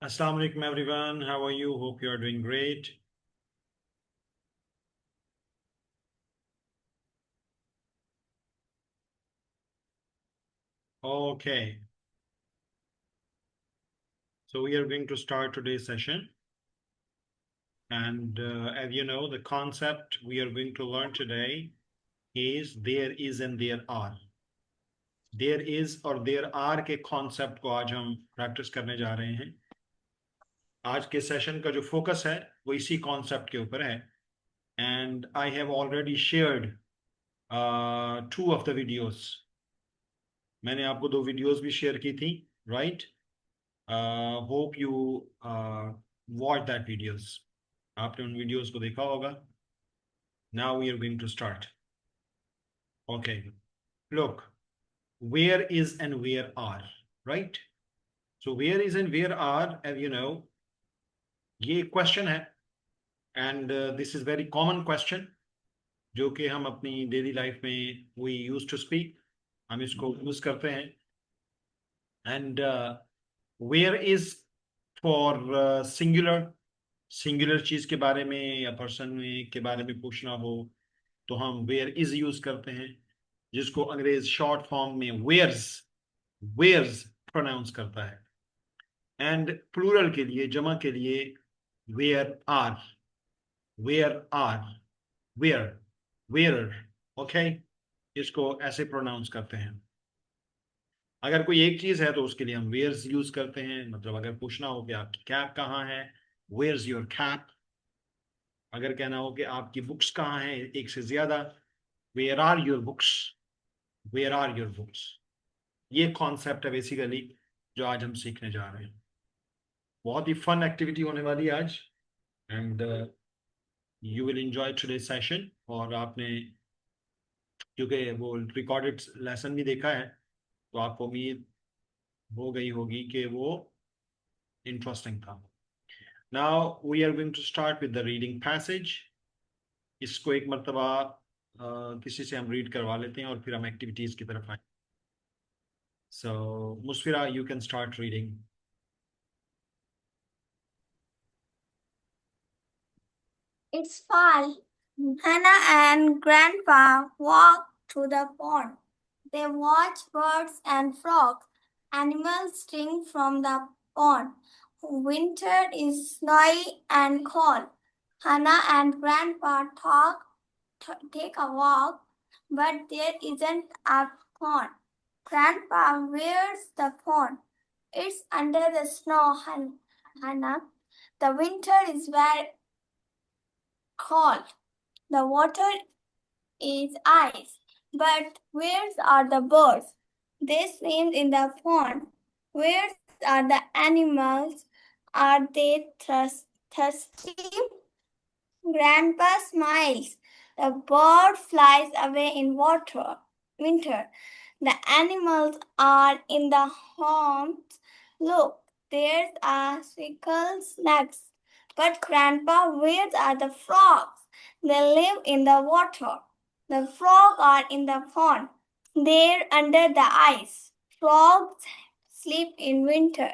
Assalamu alaikum everyone. How are you? Hope you are doing great. Okay. So we are going to start today's session. And as you know, the concept we are going to learn today is there is and there are. There is और there are के concept को आज हम practice करने जा रहे हैं. आज के सेशन का जो फोकस है वो इसी कॉन्सेप्ट के ऊपर है. And I have already shared 2 of the videos. मैंने आपको 2 वीडियोस भी शेयर की थी, right? Hope you watch that videos. आपने उन वीडियोस को देखा होगा. Now we are going to start. Okay. Look, where is and where are, right? So where is and where are, as you know, ये question है. And this is very common question जो कि हम अपनी daily life में we used to speak. हम इसको use करते हैं. And where is for singular चीज के बारे में या पर्सन के बारे में पूछना हो तो हम वेयर इज यूज करते हैं, जिसको अंग्रेज शॉर्ट फॉर्म में वेयर्स प्रोनाउंस करता है. एंड प्लूरल के लिए, जमा के लिए वेयर आर वेयर. ओके, इसको ऐसे प्रोनाउंस करते हैं. अगर कोई एक चीज है तो उसके लिए हम वेयर्स यूज करते हैं. मतलब अगर पूछना हो कि आपकी कैप कहाँ है, वेयर्स योर कैप. अगर कहना हो कि आपकी बुक्स कहाँ हैं, एक से ज्यादा, वेयर आर योर बुक्स. ये कॉन्सेप्ट है बेसिकली जो आज हम सीखने जा रहे हैं. बहुत ही फन एक्टिविटी होने वाली है आज. And you will enjoy today session. और आपने क्योंकि वो रिकॉर्डेड लेसन भी देखा है तो आपको उम्मीद हो गई होगी कि वो इंटरेस्टिंग था. Now we are going to start with the reading passage. इसको एक मरतबा किसी से हम रीड करवा लेते हैं और फिर हम एक्टिविटीज की तरफ आए. So Musfira, you can start reading. It's fall. Hannah and Grandpa walk to the pond. They watch birds and frogs. Animals drink from the pond. Winter is snowy and cold. Hannah and Grandpa take a walk, but there isn't a pond. Grandpa, where's the pond? It's under the snow, Hannah. The winter is very cold. The water is ice. But where are the birds? They swim in the pond. Where are the animals? Are they thirsty? Grandpa smiles. The bird flies away in winter. The animals are in the homes. Look, there's a squirrel's nest. But Grandpa, where are the frogs? They live in the water. The frogs are in the pond. They're under the ice. Frogs sleep in winter.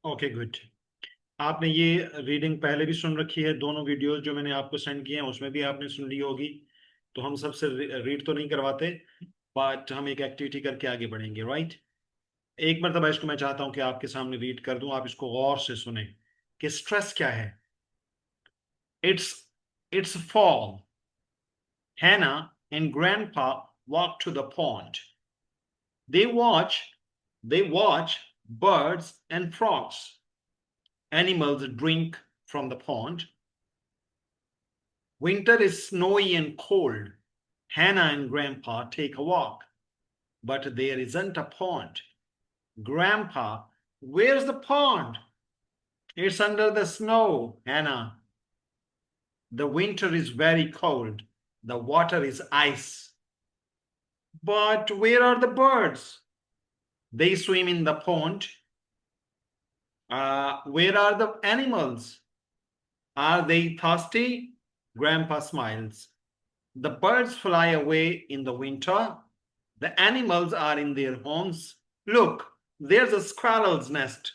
Okay, good. आपने ये reading पहले भी सुन रखी है. दोनों videos जो मैंने आपको सेंड किए हैं उसमें भी आपने सुन ली होगी. तो हम सबसे रीड तो नहीं करवाते, बट हम एक एक्टिविटी करके आगे बढ़ेंगे, राइट? एक मरतबा इसको मैं चाहता हूं कि आपके सामने रीड कर दूं. आप इसको गौर से सुने कि स्ट्रेस क्या है. It's fall. Hannah and Grandpa walk to the pond. They watch birds and frogs. Animals drink from the pond. Winter is snowy and cold. Hannah and Grandpa take a walk, but there isn't a pond. Grandpa, where's the pond? It's under the snow, Hannah. The winter is very cold. The water is ice. But where are the birds? They swim in the pond. Where are the animals? Are they thirsty? Grandpa smiles. The birds fly away in the winter. The animals are in their homes. Look, there's a squirrel's nest.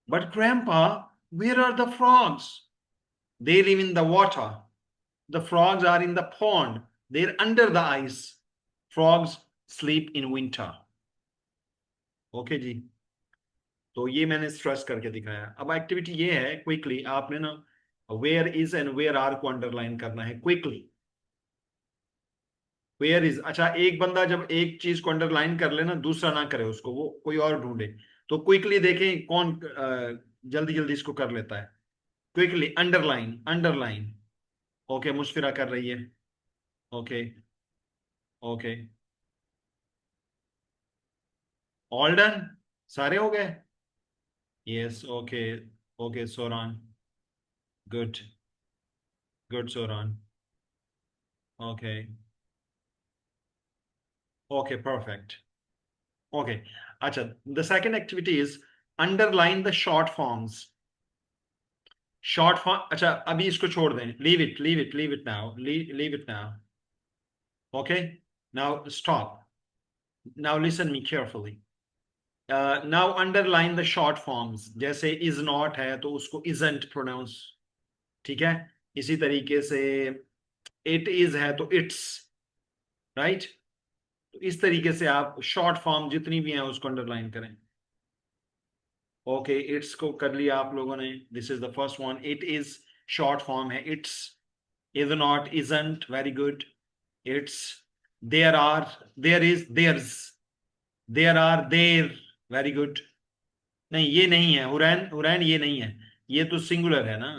But grandpa, where are the frogs? They live in the water. The frogs are in the pond. They're under the ice. Frogs sleep in winter. Okay जी, तो ये मैंने stress करके दिखाया। अब activity ये है, quickly आपने ना where is and where are को अंडरलाइन करना है क्विकली। वेयर इज, अच्छा एक बंदा जब एक चीज को अंडरलाइन कर ले ना, दूसरा ना करे उसको, वो कोई और ढूंढे। तो क्विकली देखें कौन जल्दी जल्दी इसको कर लेता है। Quickly underline, underline. ओके, मुशफिरा कर रही है। ओके ओके, ऑल डन, सारे हो गए। Yes, okay okay Soran, good good Soran, okay okay perfect, okay. अच्छा, the second activity is underline the short forms. Short form, अच्छा अभी इसको छोड़ दें, leave it leave it leave it now, leave it now. Okay, now stop, now listen me carefully. Now underline the short forms. जैसे is not है तो उसको isn't pronounce, ठीक है। इसी तरीके से इट इज है तो इट्स, राइट। तो इस तरीके से आप शॉर्ट फॉर्म जितनी भी हैं उसको अंडरलाइन करें। ओके, इट्स को कर लिया आप लोगों ने, this is the first one. It is short form है it's. Is not, isn't, very good. It's, there are, there is, there's, there are, there, very good. नहीं ये नहीं है हुरैन, हुरैन ये नहीं है, ये तो सिंगुलर है ना,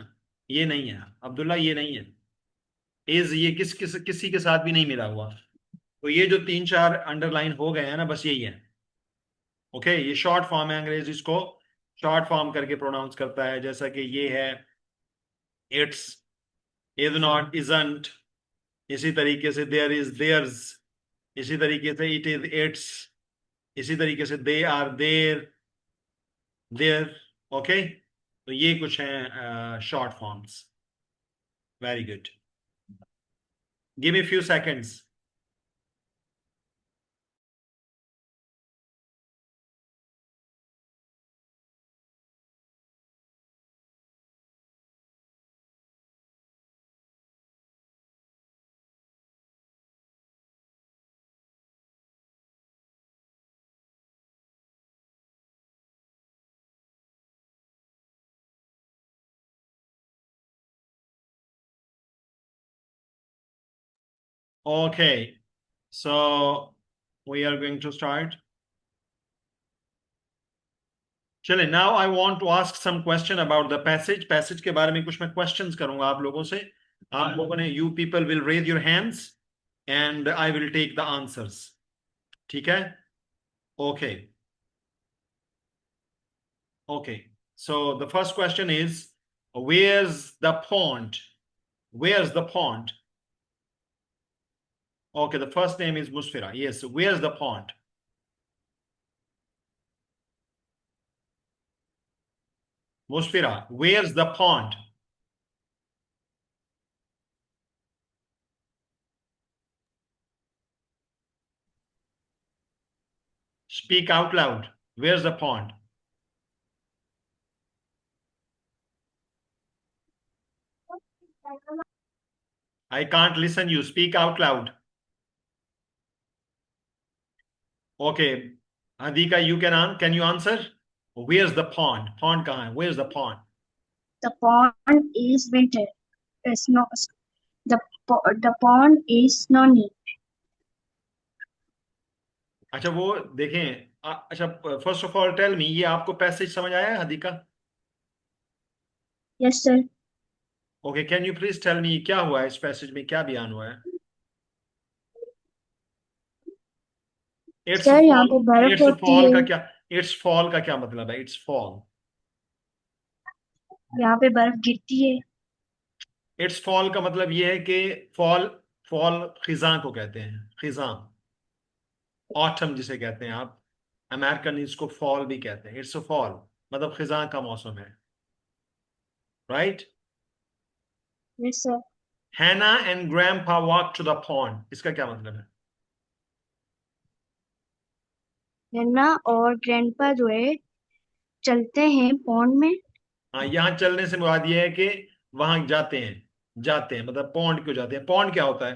ये नहीं है अब्दुल्ला, ये नहीं है। इज ये किसी के साथ भी नहीं मिला हुआ। तो ये जो तीन चार अंडरलाइन हो गए हैं ना, बस यही है। ओके, ये शॉर्ट फॉर्म है, अंग्रेजी इसको शॉर्ट फॉर्म करके प्रोनाउंस करता है, जैसा कि ये है इट्स, इज नॉट, इजंट। इसी तरीके से देयर इज, देयर्स। इसी तरीके से इट इज, इट्स। इसी तरीके से they are, there, there. Okay, तो ये कुछ हैं short forms. Very good, give me few seconds. Okay, so we are going to start. चले, now I want to ask some question about the passage. Passage के बारे में कुछ मैं questions करूंगा आप लोगों से। आप लोगों ने, you people will raise your hands and I will take the answers. ठीक है? Okay. Okay. So the first question is, where's the pond? Where's the pond? Okay, the first name is Musfira. Yes, where's the pond? Musfira, where's the pond? Speak out loud. Where's the pond? I can't listen you. Speak out loud. Okay. Adhika, can you answer? Where's the pond? Pond kahan hai? Where's the pond? The pond is winter. Snow. The pond is snowy. अच्छा वो देखें, अच्छा first of all tell me, ये आपको passage समझ आया है Hadiqa? Yes, sir. Okay, can you please tell me क्या हुआ है इस पैसेज में, क्या बयान हुआ है? इट्स Sir, यहाँ फॉल, पे बर्फ इट्स होती फॉल है। का क्या, इट्स फॉल का क्या मतलब है? इट्स फॉल, यहाँ पे बर्फ गिरती है। इट्स फॉल का मतलब ये है कि फॉल, फॉल खिजां को कहते हैं, खिजां, ऑटम जिसे कहते हैं आप, अमेरिकन इसको फॉल भी कहते हैं। इट्स अ फॉल मतलब खिजां का मौसम है, right? Yes, sir. Hannah and grandpa walk to the pond, इसका क्या मतलब है? नन्ना और ग्रैंडपा जो है चलते हैं पॉन्ड में। हाँ, यहाँ चलने से मुराद ये है कि वहां जाते हैं मतलब पौंड क्यों जाते हैं? पौंड क्या होता है?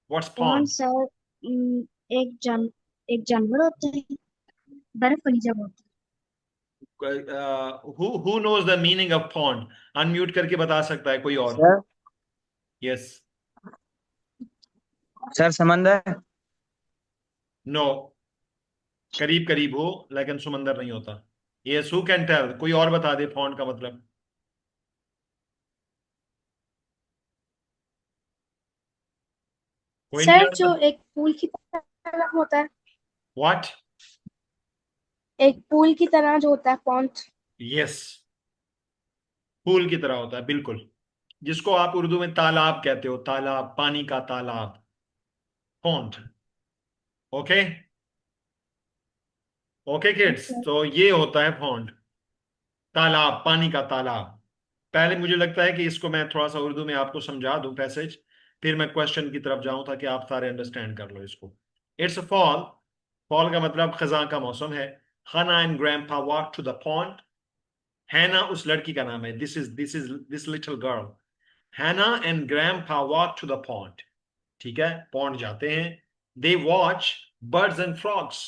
What's pond pond? सर एक एक जानवर होता है, बर्फ वाली जगह होती who knows the meaning of pound? Unmute करके बता सकता है कोई और? सर। यस। सर समंदर। नो। करीब करीब हो, लेकिन समंदर नहीं होता। Yes, who can tell? कोई और बता दे पौंड का मतलब। कोई नहीं सर जानता? जो एक पूल की तरह होता है, व्हाट? एक पूल की तरह जो होता है पॉन्ड। यस, पूल की तरह होता है, बिल्कुल। जिसको आप उर्दू में तालाब कहते हो, तालाब, पानी का तालाब, पॉन्ड। ओके। ओके किड्स, है। तो ये होता है पॉन्ड, तालाब, पानी का तालाब। पहले मुझे लगता है कि इसको मैं थोड़ा सा उर्दू में आपको समझा दूं पैसेज, फिर मैं क्वेश्चन की तरफ जाऊं ताकि आप सारे अंडरस्टैंड कर लो इसको। It's fall. फॉल का मतलब खजा का मौसम है। Hannah and grandpa walk to the pond. Hannah उस लड़की का नाम है, this is this little girl. Hannah and grandpa walk to the pond. ठीक है, पॉन्ड जाते हैं। They watch birds and frogs.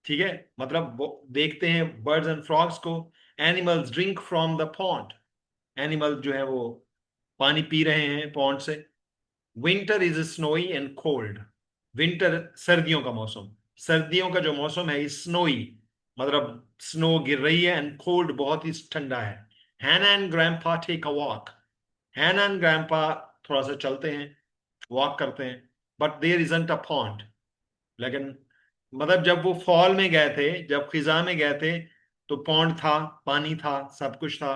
ठीक है, मतलब वो देखते हैं बर्ड्स एंड फ्रॉग्स को। Animals drink from the pond. Animal जो है वो पानी पी रहे हैं पॉन्ड से। Winter is snowy and cold. Winter सर्दियों का मौसम। सर्दियों का जो मौसम है स्नोई, मतलब स्नो गिर रही है, एंड कोल्ड बहुत ही ठंडा है। Hannah and grandpa take a walk. Hannah and grandpa थोड़ा सा चलते हैं, वॉक करते हैं। But there isn't a pond. लेकिन मतलब जब वो फॉल में गए थे, जब खिजा में गए थे, तो पॉन्ड था, पानी था, सब कुछ था।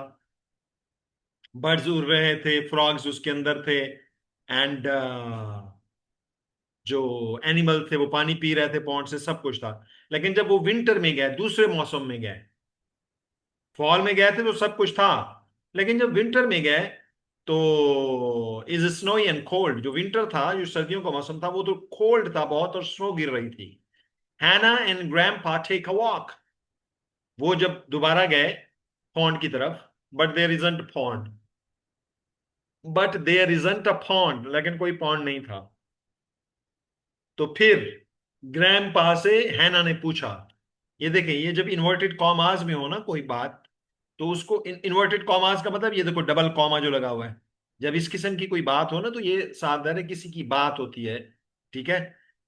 बर्ड्स उड़ रहे थे, फ्रॉग्स उसके अंदर थे, एंड जो एनिमल थे वो पानी पी रहे थे पॉन्ड से, सब कुछ था। लेकिन जब वो विंटर में गए, दूसरे मौसम में गए, फॉल में गए थे तो सब कुछ था, लेकिन जब विंटर में गए तो इज स्नोई एंड कोल्ड। जो विंटर था, जो सर्दियों का मौसम था, वो तो कोल्ड था बहुत और स्नो गिर रही थी। Hannah and grandpa take a walk. वो जब दोबारा गए पॉन्ड की तरफ, but there isn't pond. But there isn't a pond, लेकिन कोई पॉन्ड नहीं था। तो फिर ग्रैंडपा से हैना ने पूछा। ये देखें, ये जब इन्वर्टेड कॉमास में हो ना कोई बात, तो उसको इन्वर्टेड कॉमास का मतलब, ये देखो डबल कॉमा जो लगा हुआ है, जब इस किस्म की कोई बात हो ना तो ये सावधान है, किसी की बात होती है। ठीक है,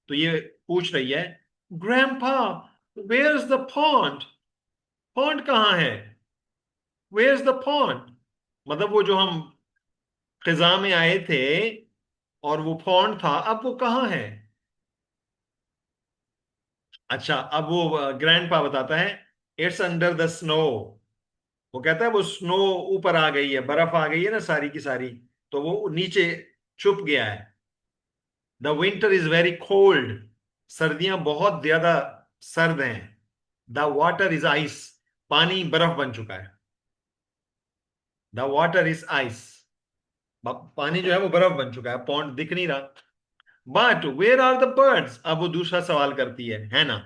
तो ये पूछ रही है, grandpa where is the pond? Pond कहाँ है? Where is the pond? मतलब वो जो हम खिजा में आए थे और वो पॉन्ड था, अब वो कहाँ है? अच्छा, अब वो ग्रैंडपा बताता है, इट्स अंडर द स्नो। वो कहता है वो स्नो ऊपर आ गई है, बर्फ आ गई है ना सारी की सारी, तो वो नीचे छुप गया है। The winter is very cold. सर्दियां बहुत ज्यादा सर्द हैं। The water is ice. पानी बर्फ बन चुका है। The water is ice. पानी जो है वो बर्फ बन चुका है, पॉन्ड दिख नहीं रहा। But where are the birds? अब वो दूसरा सवाल करती है ना।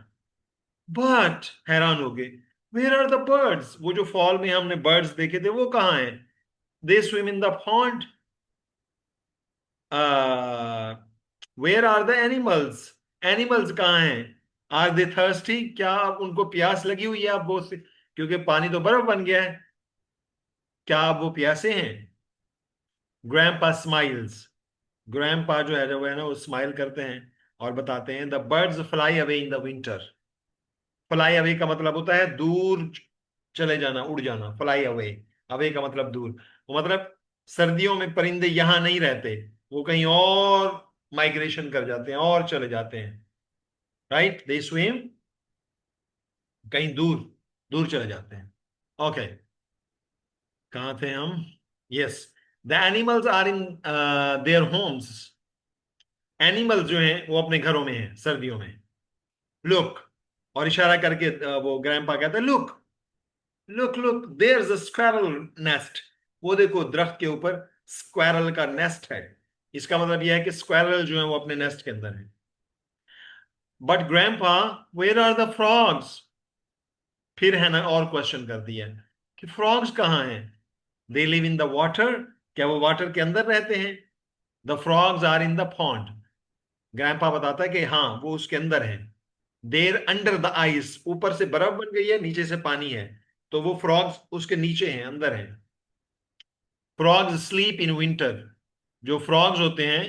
बट हैरान हो गए, वेयर आर द बर्ड्स? वो जो फॉल में हमने बर्ड्स देखे थे वो कहाँ हैं? They swim in the pond. Where are the animals? Animals कहाँ हैं? Are they thirsty? क्या अब उनको प्यास लगी हुई है अब वो से, क्योंकि पानी तो बर्फ बन गया है, क्या अब वो प्यासे हैं? Grandpa smiles. ग्रैंडपा जो है वो ना, वो स्माइल करते हैं और बताते हैं, the birds fly away in the winter. Fly away का मतलब होता है दूर चले जाना, उड़ जाना। फ्लाई अवे, अवे का मतलब दूर। वो मतलब सर्दियों में परिंदे यहां नहीं रहते, वो कहीं और माइग्रेशन कर जाते हैं और चले जाते हैं। राइट, दे स्विम, कहीं दूर दूर चले जाते हैं। ओके, कहाँ थे हम? Yes, the animals are in their homes. Animals जो हैं वो अपने घरों में हैं सर्दियों में। लुक, और इशारा करके वो ग्रैंडपा कहता है, look look look, there is a squirrel nest. वो देखो दरख्त के ऊपर स्क्वेरल का नेस्ट है। इसका मतलब यह है कि स्क्वेरल जो है वो अपने नेस्ट के अंदर है। But grandpa where are the frogs? फिर है ना और क्वेश्चन कर दिया कि फ्रॉग्स कहाँ हैं? They live in the water, क्या वो वाटर के अंदर रहते हैं? The frogs are in the pond. Grandpa बताता है कि हाँ वो उसके अंदर है। देर अंडर द आइस, ऊपर से बर्फ बन गई है, नीचे से पानी है, तो वो फ्रॉग्स उसके नीचे हैं, अंदर हैं। फ्रॉग्स स्लीप इन विंटर, जो फ्रॉग्स होते हैं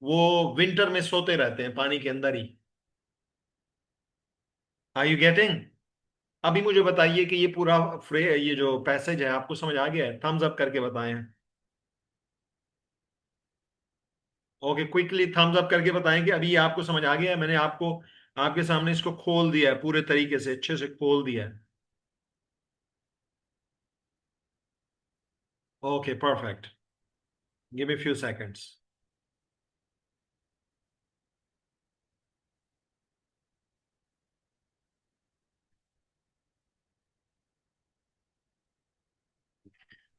वो विंटर में सोते रहते हैं पानी के अंदर ही। Are you getting? अभी मुझे बताइए कि ये पूरा ये जो पैसेज है आपको समझ आ गया है? थम्स अप करके बताएं। ओके, क्विकली थम्स अप करके बताएं कि अभी ये आपको समझ आ गया है। मैंने आपको आपके सामने इसको खोल दिया है, पूरे तरीके से अच्छे से खोल दिया है। Okay perfect, give me few seconds.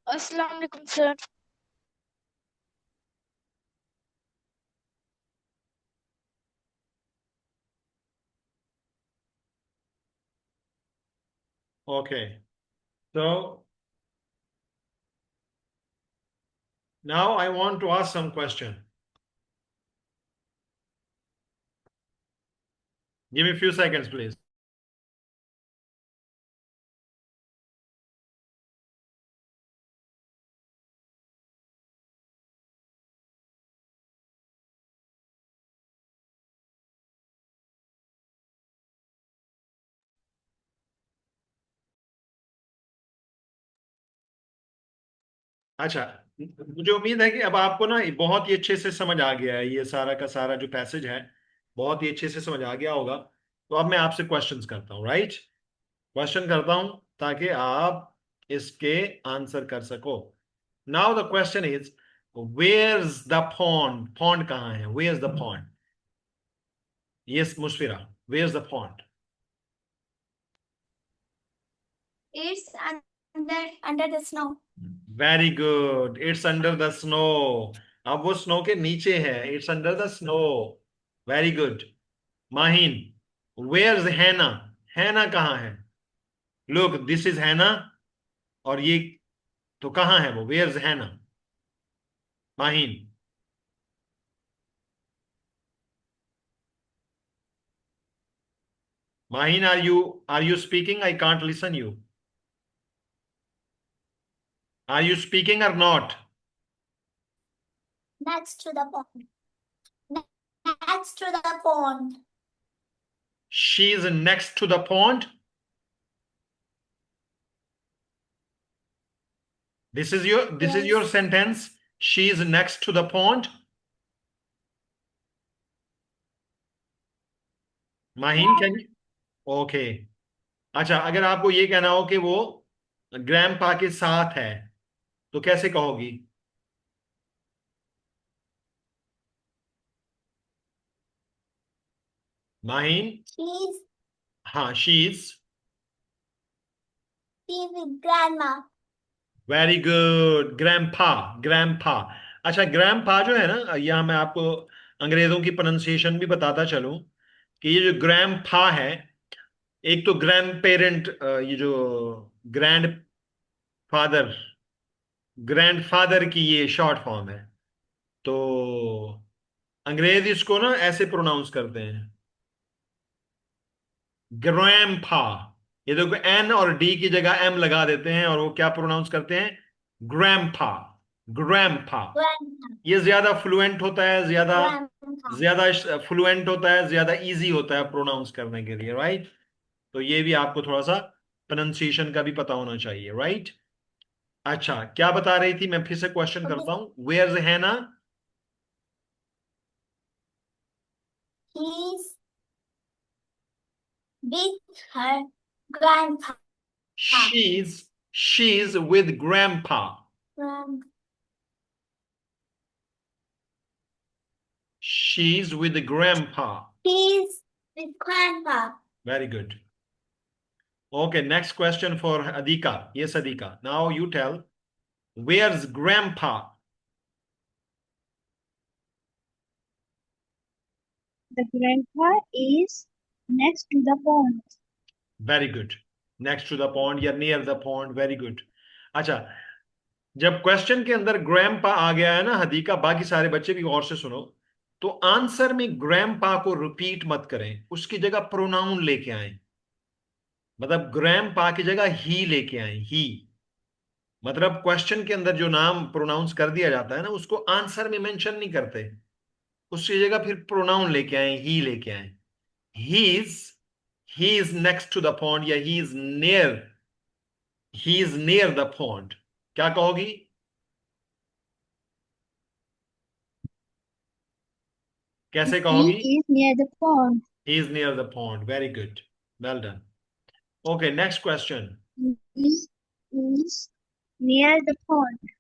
अस्सलाम वालेकुम sir. Okay, so now I want to ask some question. Give me a few seconds, please. अच्छा, मुझे उम्मीद है कि अब आपको ना बहुत ही अच्छे से समझ आ गया है, ये सारा का सारा जो पैसेज है बहुत ही अच्छे से समझ आ गया होगा। तो अब मैं आपसे क्वेश्चंस करता हूँ, राइट? क्वेश्चन करता हूँ ताकि आप इसके आंसर कर सको। Now the question is, where's the pond? Pond कहाँ है? Where's the pond? Yes Mushfira, where's the pond? It's under the snow. Very good, it's under the snow. अब वो स्नो के नीचे है, it's under the snow. Very good. Mahin, where is Hannah? Hannah कहाँ है? Look, this is हैना, और ये तो कहाँ है वो? Where is Hannah? Mahin, Mahin, are you speaking? I can't listen you. Are you speaking और not? Next to the pond. Next to the pond. She is next to the pond. This is your Yes. Sentence, she is next to the pond. Mahin, can you? Okay. अच्छा, अगर आपको ये कहना हो कि वो grandpa के साथ है तो कैसे कहोगी? माहिन? She's हाँ, she with grandma. Very good, grandpa. Grandpa. अच्छा, ग्रैंडपा जो है ना, यहाँ मैं आपको अंग्रेजों की प्रोनाउंसिएशन भी बताता चलूं कि ये जो ग्रैंडपा है, एक तो ग्रैंड पेरेंट, ये जो ग्रैंड फादर, ग्रैंडफादर की ये शॉर्ट फॉर्म है। तो अंग्रेज इसको ना ऐसे प्रोनाउंस करते हैं, ग्रैंडपा। ये देखो, एन और डी की जगह एम लगा देते हैं और वो क्या प्रोनाउंस करते हैं? ग्रैंडपा। ग्रैंडपा। Grandma. ये ज्यादा फ्लुएंट होता है, ज्यादा Grandpa. ज्यादा फ्लुएंट होता है, ज्यादा इजी होता है प्रोनाउंस करने के लिए, राइट? तो ये भी आपको थोड़ा सा प्रोनाउंसिएशन का भी पता होना चाहिए, राइट? अच्छा, क्या बता रही थी? मैं फिर से क्वेश्चन Okay. करता हूं, वेयर है ना? He's with her grandpa. She's with grandpa. Grand- She's with grandpa. He's with grandpa. Very good. Okay, next question for Adika. Yes, Adika. Now you tell, where's grandpa? The grandpa is next to the pond. Very good, next to the pond या near the pond, very good. अच्छा, जब question के अंदर grandpa आ गया है ना हदीका, बाकी सारे बच्चे भी गौर से सुनो, तो आंसर में ग्रैंडपा को रिपीट मत करें, उसकी जगह प्रोनाउन लेके आए। मतलब ग्रैंडपा की जगह ही लेके आए, ही। मतलब क्वेश्चन के अंदर जो नाम प्रोनाउंस कर दिया जाता है ना, उसको आंसर में मेंशन नहीं करते, उसकी जगह फिर प्रोनाउन लेके आए, ही लेके आए। He is he is next to the pond या he is near the pond, क्या कहोगी? कैसे कहोगी? He is near the pond. He is near the pond. Very good. Well done. Okay, next question. He is near the pond.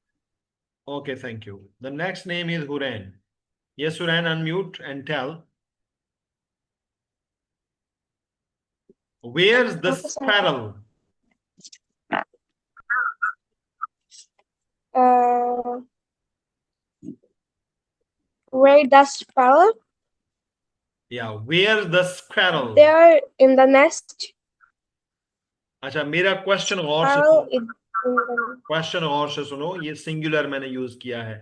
Okay, thank you. The next name is Huran. Yes, Huran, unmute and tell. Where's the Okay, sir. sparrow? Uh, where the sparrow? Yeah, where's the squirrel? They're in the nest. अच्छा, मेरा question गौर से Sparrow सुनो, is in the question गौर से सुनो, ये singular मैंने use किया है,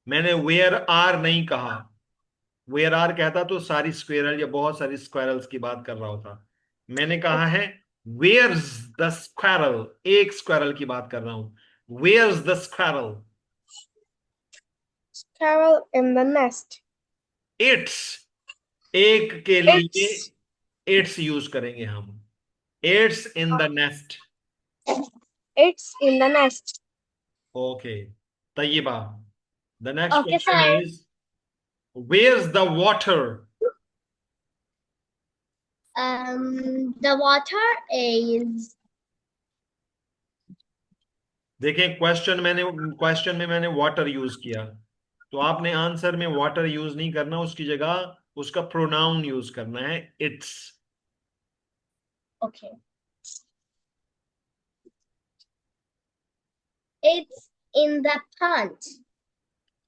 मैंने वेयर आर नहीं कहा। वेयर आर कहता तो सारी स्क्वेरल या बहुत सारी स्क्वायरल्स की बात कर रहा होता। मैंने कहा है वेयर्स द स्क्वायरल, एक स्क्वायरल की बात कर रहा हूं। Where's the squirrel? sparrow in the nest. It's, एक के लिए It's इट्स यूज करेंगे हम। It's in the nest. it's in the nest. Okay, Tayyaba. The next Okay, question sir. Is where's the water? The water is देखें, question में मैंने water use किया, तो आपने आंसर में वाटर यूज नहीं करना, उसकी जगह उसका प्रोनाउन यूज करना है, it's. okay. It's in the pond.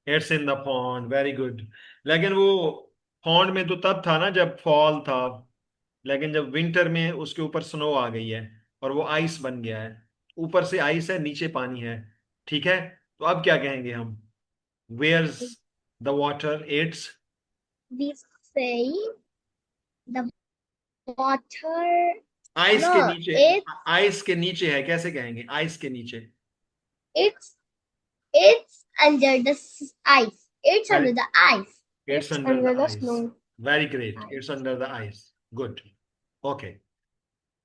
It's in the pond, very good. लेकिन वो पॉन्ड में तो तब था ना जब फॉल था, लेकिन जब विंटर में उसके ऊपर स्नो आ गई है और वो आइस बन गया है, ऊपर से आइस है, नीचे पानी है, ठीक है? तो अब क्या कहेंगे हम? Where's the water? It's We say the water. Ice के No, नीचे, it's आइस के नीचे है, कैसे कहेंगे आइस के नीचे? it's it's under the ice. It's Very- under the ice. It's It's under under the the ice. snow. Very great. Ice. It's under the ice. Good. Okay.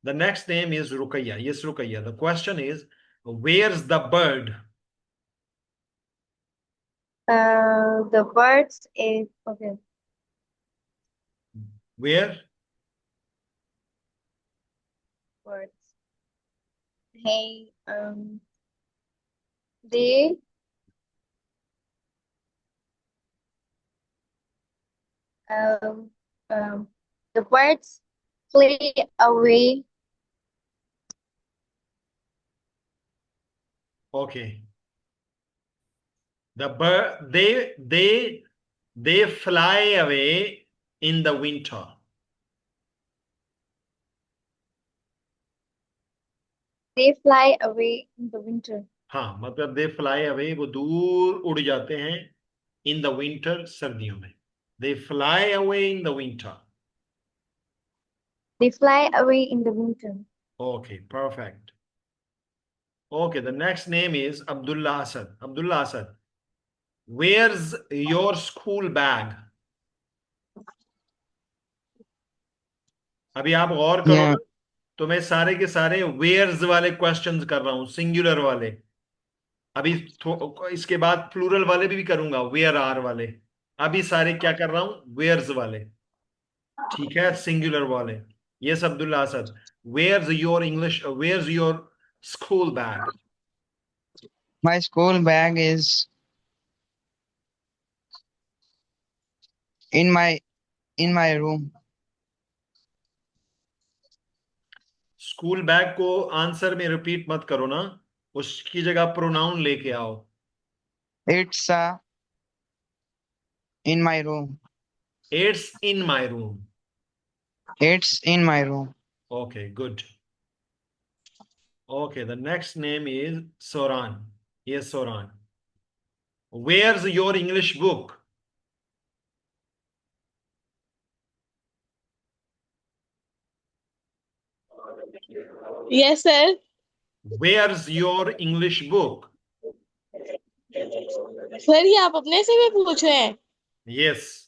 The next name is Rukaiya. Yes, Rukaiya. The question is, where's the bird? The birds is okay. Where? Birds. Hey, they um the birds fly away. Okay. The bird, they fly away in the winter. They fly away in the winter. हाँ, मतलब they fly away, वो दूर उड़ जाते हैं, in the winter, सर्दियों में। They fly away in the winter. They fly away in the winter. Okay, perfect. Okay, the next name is Abdullah Asad. Abdullah Asad, where's your school bag? अभी आप गौर करो ना, तो मैं सारे के सारे वेयर्स वाले क्वेश्चंस कर रहा हूं, सिंगुलर वाले। अभी इसके बाद प्लूरल वाले भी करूंगा, वेयर आर वाले। अभी सारे क्या कर रहा हूं? वेयर्स वाले, ठीक है, सिंगुलर वाले। Yes Abdullah Asad, where's your English, where's your school bag? My school bag is in my room. School bag को आंसर में रिपीट मत करो ना, उसकी जगह प्रोनाउन लेके आओ। It's in my room. It's in my room. It's in my room. Okay, good. Okay, the next name is Soran. Yes, Soran. Where's your English book? Yes, sir. Where's your English book? Sir ये आप अपने से भी पूछ रहे हैं? Yes.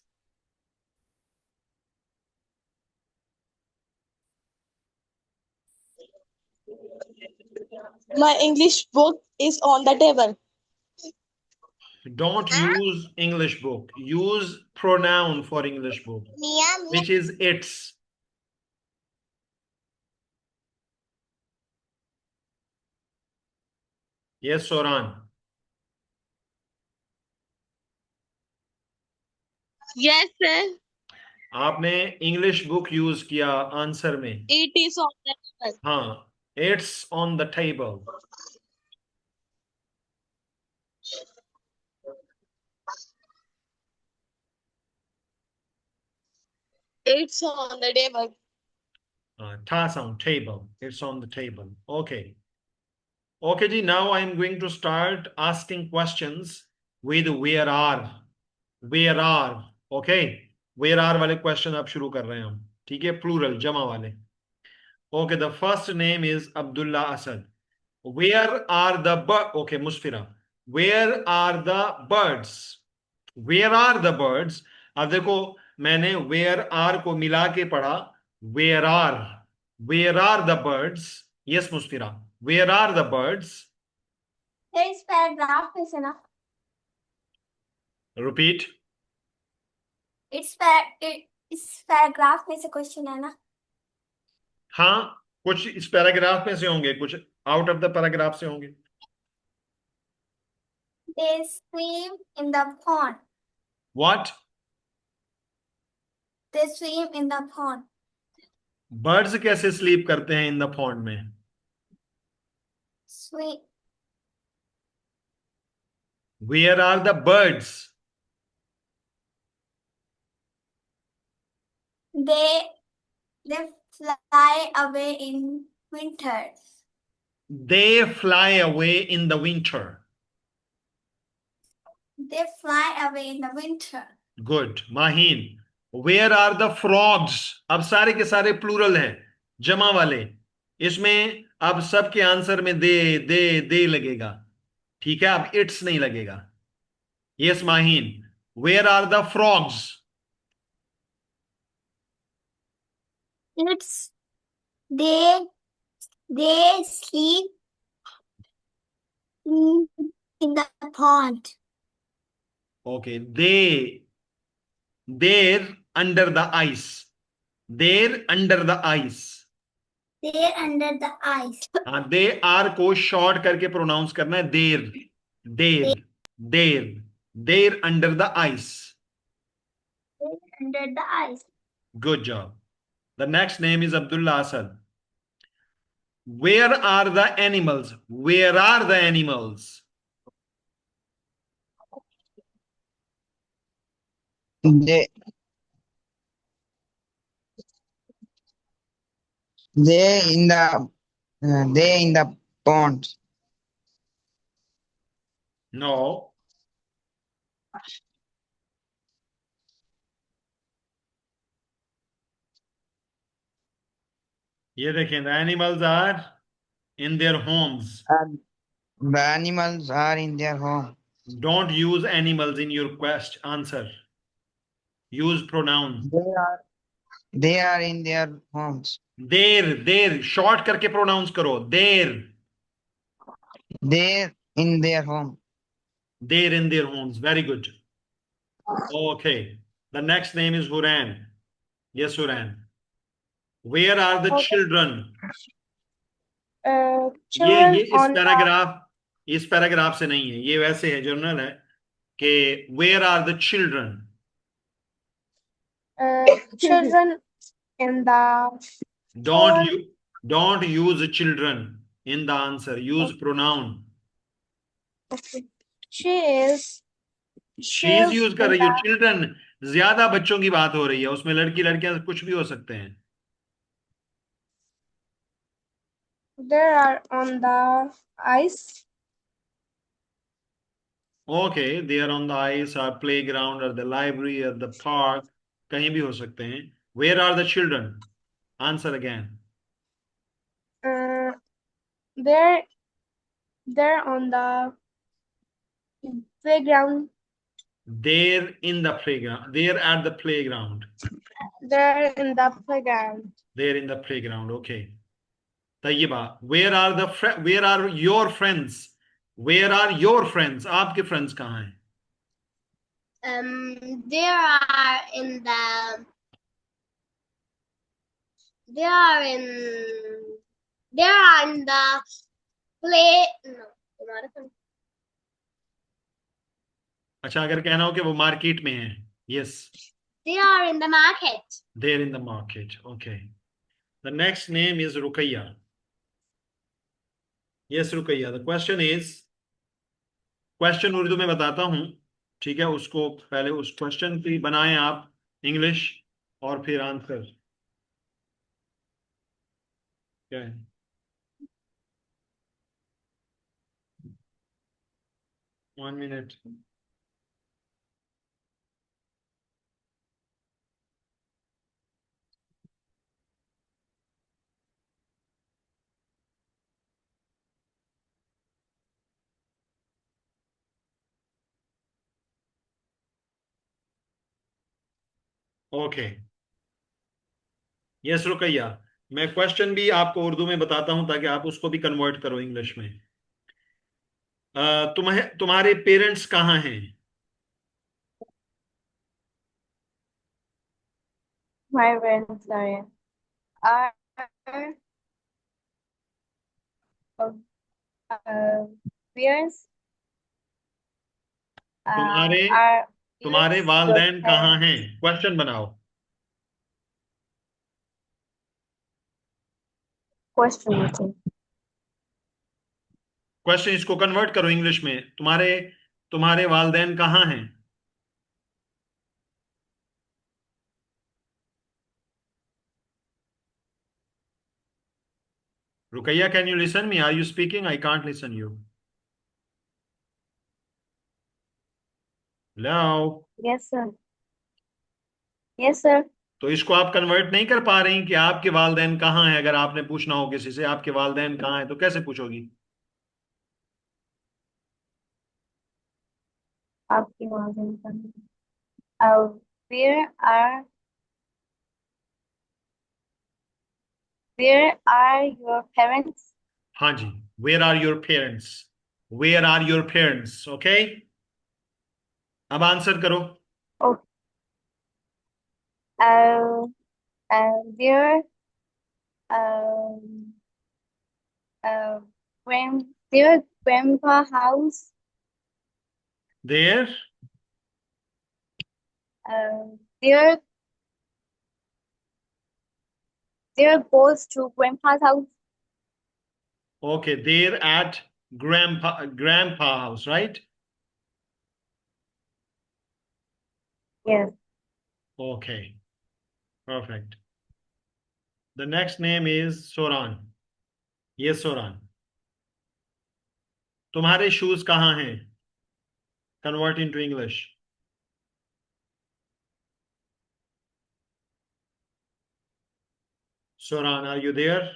My English book is on the table. Don't use English book. Use pronoun for English book, which is its. Yes, Soran. Yes, sir. आपने English book use किया आंसर में. It is on the table. हाँ, it's on the table. It's on the table. Ta sound, table. It's on the table. Okay. Okay, ji, now I'm going to start asking questions with where are. Where are. Okay. Where are वाले question अब शुरू कर रहे हैं हम. ठीक है, plural, जमा वाले. Okay, the first name is Abdullah Asad. Where are the birds? Okay, Musfira. Where are the birds? Where are the birds? अब देखो, मैंने where are को मिला के पढ़ा. Where are the birds? Yes, Musfira. Where are the birds? इस paragraph में से ना. Repeat. इस पैराग्राफ में से क्वेश्चन है ना. हाँ, कुछ इस पैराग्राफ में से होंगे, कुछ आउट ऑफ द पैराग्राफ से होंगे. They swim in the pond. What? They swim in the pond. Birds कैसे sleep करते हैं in the pond में? Swim. Where are the birds? They fly away in winter. They fly away in the winter. They fly away in the winter. Good. Mahin. Where are the frogs? अब सारे के सारे plural हैं, जमा वाले. इसमें अब सबके आंसर में दे लगेगा. ठीक है, अब इट्स नहीं लगेगा. Yes Maheen. Where are the frogs? It's they sleep in the pond. Okay, they're under the ice. They're under the ice. They're under the ice. हाँ, they are को शॉर्ट करके प्रोनाउंस करना है. they're under the ice. They're under the ice. Good job. The next name is Abdullah Asad. Where are the animals? Where are the animals? They they in the pond. No. ये देखें, the animals are in their homes. The animals are in their home. Don't use animals in your answer. Use pronoun. They are in their homes. Their short करके pronounce करो. They're in their home. They're in their homes. Very good. Okay. The next name is Huran. Yes, Huran. Where are the children? Children ये इस paragraph से नहीं है. ये वैसे है, जनरल है कि where are the children? children in the Don't use children in the answer. Use pronoun. she is use कर रही हो. चिल्ड्रन ज्यादा बच्चों की बात हो रही है, उसमें लड़की लड़कियां कुछ भी हो सकते हैं. There are on the ice. Okay, they are on the ice or playground or the library or the park. कहीं भी हो सकते हैं. Where are the children? Answer again. Uh, they're on the playground. They're in the playground. They're at the playground. They're in the playground. They're in the playground. Okay. Tayyaba. Where are where are your friends? Where are your friends? आपके friends कहाँ हैं? They are in the. They are in. They are in the play. No, तुम्हारा friend. अच्छा, अगर कहना हो कि वो मार्केट में हैं. Yes, They are in the market. they're in the market. Okay. The next name is Ruqayya. Yes, Ruqayya. The question is, question Urdu में बताता हूं, ठीक है? उसको पहले उस क्वेश्चन की बनाएं आप इंग्लिश और फिर आंसर. क्या है? One minute. Okay. Yes Ruqaiya, मैं क्वेश्चन भी आपको उर्दू में बताता हूं ताकि आप उसको भी कन्वर्ट करो इंग्लिश में. तुम्हारे पेरेंट्स कहाँ हैं? My parents are parents तुम्हारे are तुम्हारे your वालिदैन कहाँ हैं? parents. क्वेश्चन बनाओ. Question mark. क्वेश्चन इसको कन्वर्ट करो इंग्लिश में. तुम्हारे वालिदैन कहाँ हैं? Ruqaiya, can you listen me? Are you speaking? I can't listen you. Hello. Yes, sir. Yes, sir. तो इसको आप कन्वर्ट नहीं कर पा रही कि आपके वालिदैन कहाँ हैं? अगर आपने पूछना हो किसी से आपके वालिदैन कहाँ हैं तो कैसे पूछोगी? आपकी वालिदैन कहाँ हैं? Where are your parents? हाँ जी. Where are your parents? Where are your parents? Okay. अब आंसर करो. Oh, uh, their um, their grandpa house. There. Their goes to grandpa's house. Okay, there at grandpa house, right? Yes. Okay, perfect. The next name is Soran. Yes, Soran. तुम्हारे shoes कहाँ हैं? Convert into English. Soran, are you there?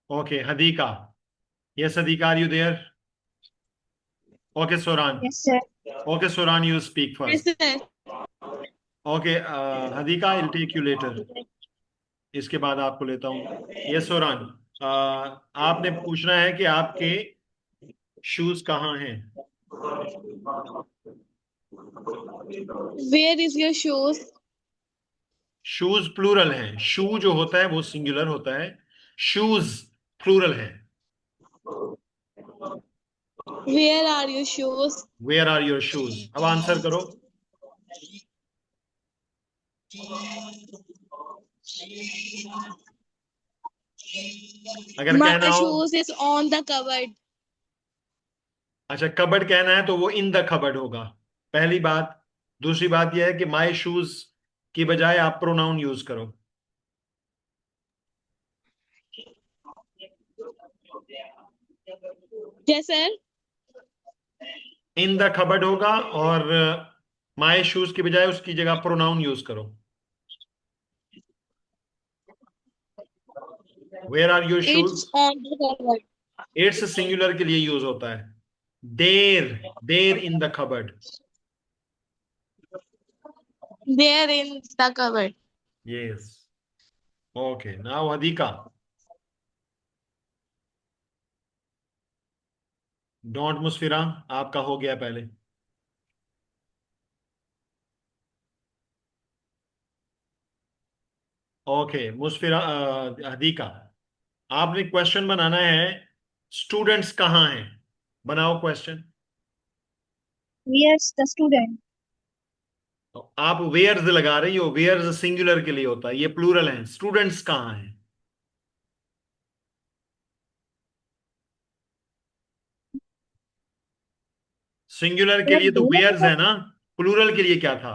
Okay, Hadika. Yes, Hadika, are you there? Okay, Soran. Yes, sir. Okay, Soran, you speak first. Yes, sir. Okay, Hadika, I'll take you later. इसके बाद आपको लेता हूँ. Yes, Soran. आपने पूछना है कि आपके शूज कहाँ हैं? Where is your shoes? Shoes plural है. शू जो होता है वो सिंगुलर होता है, शूज प्लूरल है. Where are your shoes? Where are your shoes? अब आंसर करो. अगर कहना My हो, shoes is on the cupboard. अच्छा कबर्ड कहना है तो वो इन द कबर्ड होगा, पहली बात. दूसरी बात यह है कि माई शूज की बजाय आप प्रोनाउन यूज करो। Yes, sir. In the cupboard होगा और माय शूज की बजाय उसकी जगह प्रोनाउन यूज करो। Where are your shoes? It's on the cupboard. It's singular के लिए यूज होता है। There, there in the cupboard. There in the cupboard. Yes, okay, now Adhika. Don't Musfira, आपका हो गया पहले। ओके मुस्फिरा, अधिका, आपने क्वेश्चन बनाना है, स्टूडेंट्स कहाँ हैं? बनाओ क्वेश्चन। Where's the student? तो आप वेयर्स लगा रही हो, वेयर्स सिंगुलर के लिए होता है, ये प्लूरल है। स्टूडेंट्स कहाँ हैं? सिंगुलर के They're लिए तो there. वेयर्स है ना, प्लूरल के लिए क्या था?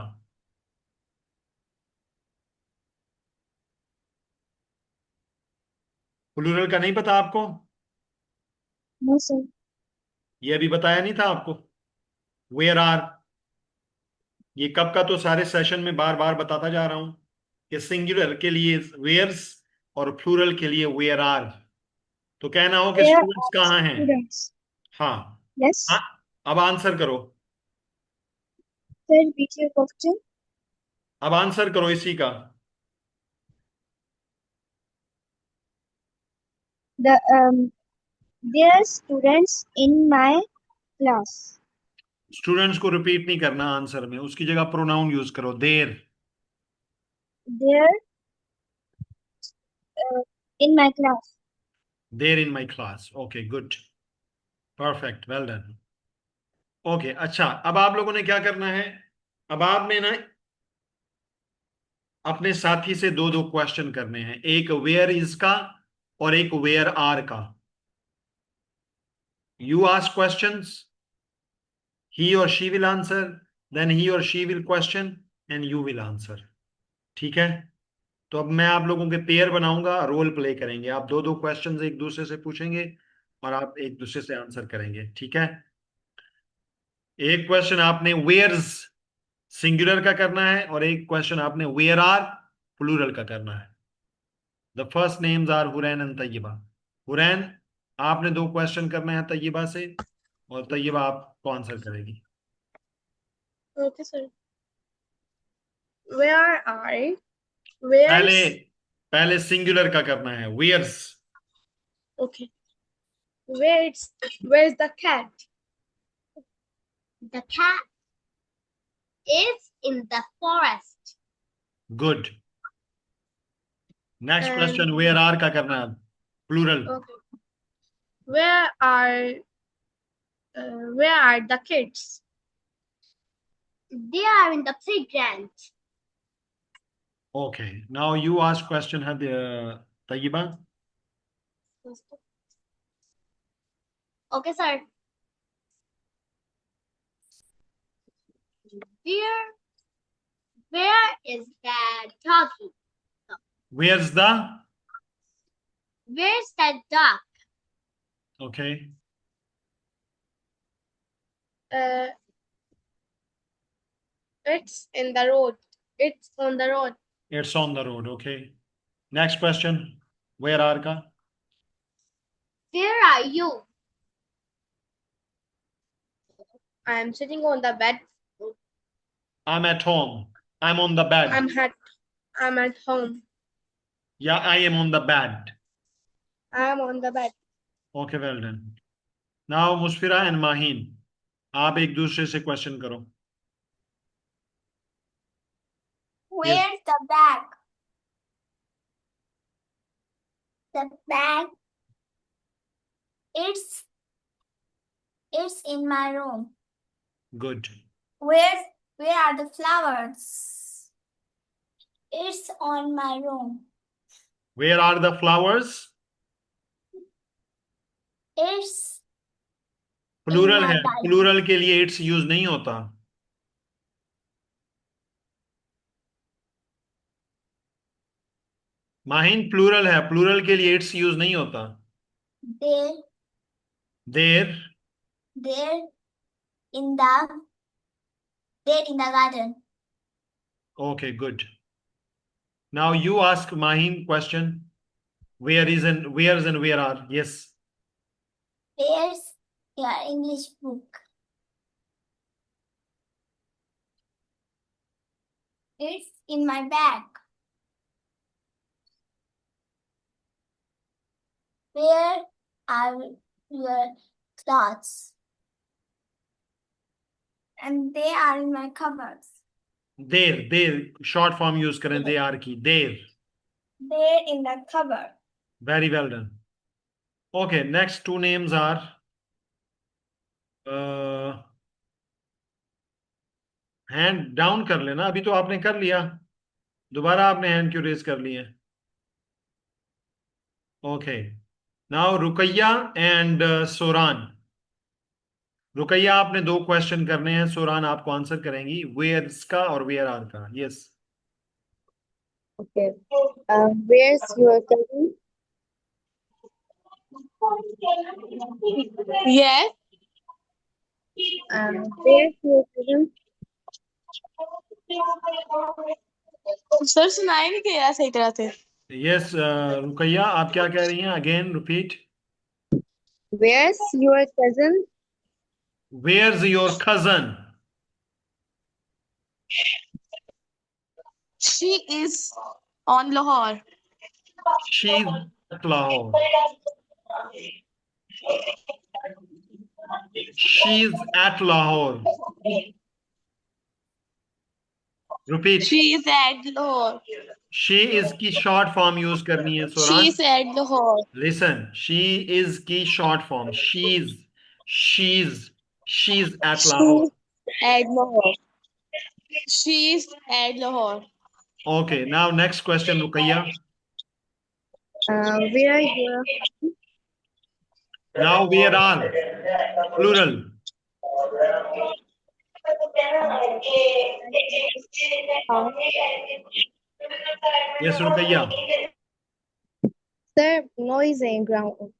प्लूरल का नहीं पता आपको? No, sir. ये अभी बताया नहीं था आपको? वेयर आर, ये कब का तो सारे सेशन में बार बार बताता जा रहा हूं कि सिंगुलर के लिए वेयर्स और प्लूरल के लिए वेयर आर। तो कहना हो कि There स्टूडेंट्स are कहाँ हैं। students. हाँ, Yes. अब आंसर करो। Sir, repeat your question. अब आंसर करो इसी का। There are students in my class. Students को रिपीट नहीं करना आंसर में, उसकी जगह प्रोनाउन यूज करो, देर। They're in my class. There in my class. Okay, good, perfect, well done. Okay, अच्छा, अब आप लोगों ने क्या करना है, अब आप में ना अपने साथी से दो दो क्वेश्चन करने हैं, एक वेयर इज का और एक वेयर आर का। यू आस्क क्वेश्चंस, ही और she will answer, then he और she will question and you will answer. ठीक है? तो अब मैं आप लोगों के पेयर बनाऊंगा, रोल प्ले करेंगे, आप दो दो क्वेश्चंस एक दूसरे से पूछेंगे और आप एक दूसरे से आंसर करेंगे। ठीक है? एक क्वेश्चन आपने वेयर्स सिंगुलर का करना है और एक क्वेश्चन आपने वेयर आर प्लूरल का करना है। The first names are Hurain and Tayyaba. Hurain, आपने दो क्वेश्चन करने हैं तैयबा से और तैयबा आपको आंसर करेगी। Okay, sir. Where are? पहले Where's? पहले सिंगुलर का करना है, wears. Okay. Where's the cat? The cat is in the forest. Good. Next And question where are का करना है, plural. okay. Where are? Where are the kids? They are in the playground. Okay, now you ask question है Tayyaba. Okay, sir. Where where is the doggy? Where's the, Where's the dog? Okay, Uh, it's in the road. It's on the road. It's on the road. Okay, next question where are का। Where are you? I am sitting on the bed. I am at home, I am on the bed, I'm at home. या I am on the bed. I am on the bed. Okay, well done. Now Musfira and Maheen, आप एक दूसरे से question करो। Where's the bag? The bag. It's in my room. Good. Where are the flowers? It's on my room. Where are the flowers, It's plural my है, diary. Plural के लिए it's use नहीं होता। माहिन प्लूरल है, plural के लिए it's use नहीं होता। There, there, there in the, there in the garden. Okay good. Now you ask Mahin question. Where is and where's and where are, yes. Where's your English book? It's in my bag. Where are your clothes? And they are in my cupboards. There short form use करें they are की, there. They're in the cupboard. Very well done. Okay, next two names are hand down कर लेना, अभी तो आपने कर लिया, दोबारा आपने हैंड क्यों रेज कर लिए? Okay, now Ruqaiya and Soran. Ruqaiya आपने दो क्वेश्चन करने हैं, सोरान आपको आंसर करेंगी, वेयर्स का और वेयर आर का। Yes. Okay. Where's your cousin? Yes. Where's your cousin? Sir सुनाई नहीं दे रहा सही तरह से। यस रुकैया, आप क्या कह रही हैं? Again repeat. Where's your cousin? Where's your cousin? She is on Lahore. She is at Lahore. She is at Lahore. Repeat. She is at Lahore. She is की शॉर्ट फॉर्म यूज करनी है She Soran. is at Lahore. Listen, she is की short form she's, she's, she's at Lahore. She's at Lahore. She's at Lahore. Okay, now next question Ruqaiya. Where your now where are plural. Yes Ruqaiya. sir noise in ground?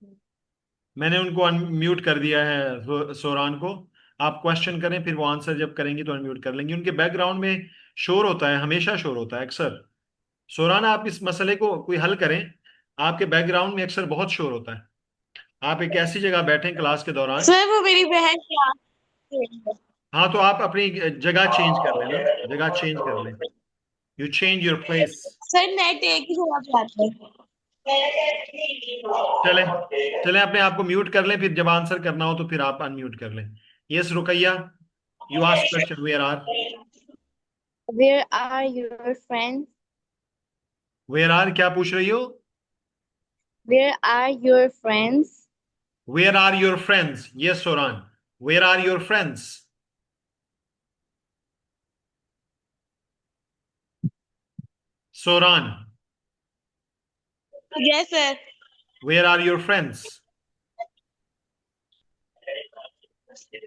मैंने उनको unmute कर दिया है, सोरान को। आप question करें, फिर वो आंसर जब करेंगी तो अनम्यूट कर लेंगे। उनके बैकग्राउंड में शोर होता है, हमेशा शोर होता है अक्सर। सोरान, आप इस मसले को कोई हल करें, आपके बैकग्राउंड में अक्सर बहुत शोर होता है। आप एक ऐसी जगह बैठें क्लास के दौरान। सर वो मेरी बहन क्लास में है। हाँ, तो आप अपनी जगह चेंज कर लेना, जगह चेंज कर लें। You change your place. Sir net एक ही जगह पे आता है। चले चले, अपने आप को म्यूट कर लें, फिर जब आंसर करना हो तो फिर आप अनम्यूट कर लें। Yes Ruqaiya, you ask question. Where are? Where are your friends? Where are क्या पूछ रही हो? Where are your friends? Where are your friends? Yes Soran, where are your friends? Soran, Yes sir. Where are your friends?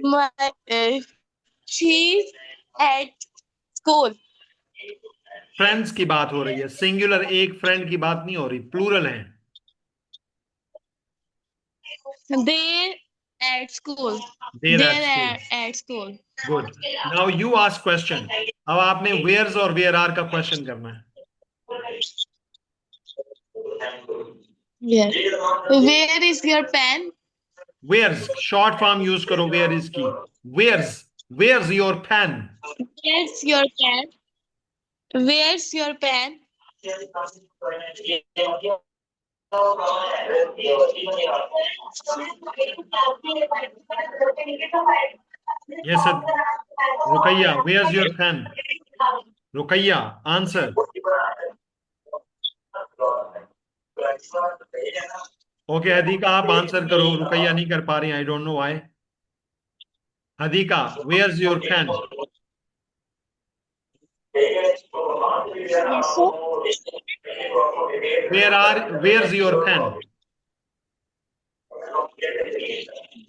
My she's at school. Friends की बात हो रही है, singular, एक फ्रेंड की बात नहीं हो रही, प्लूरल है। They're at school. There at They're school. at school. Good. Now you ask question. अब आपने वेयर्स और वेयर आर का क्वेश्चन करना है। Yes. Where is your pen? Where's short form use करो वेयर इज की। Where's, where's your pen? Where's your pen? Where's your pen? Yes sir. Ruqaiya, where's your pen? Ruqaiya, answer. Okay Hadeeqa, आप answer करो, रुकैया नहीं कर पा रही, I don't know why. Hadeeqa, where's your pen? Yes sir. Where's your pen?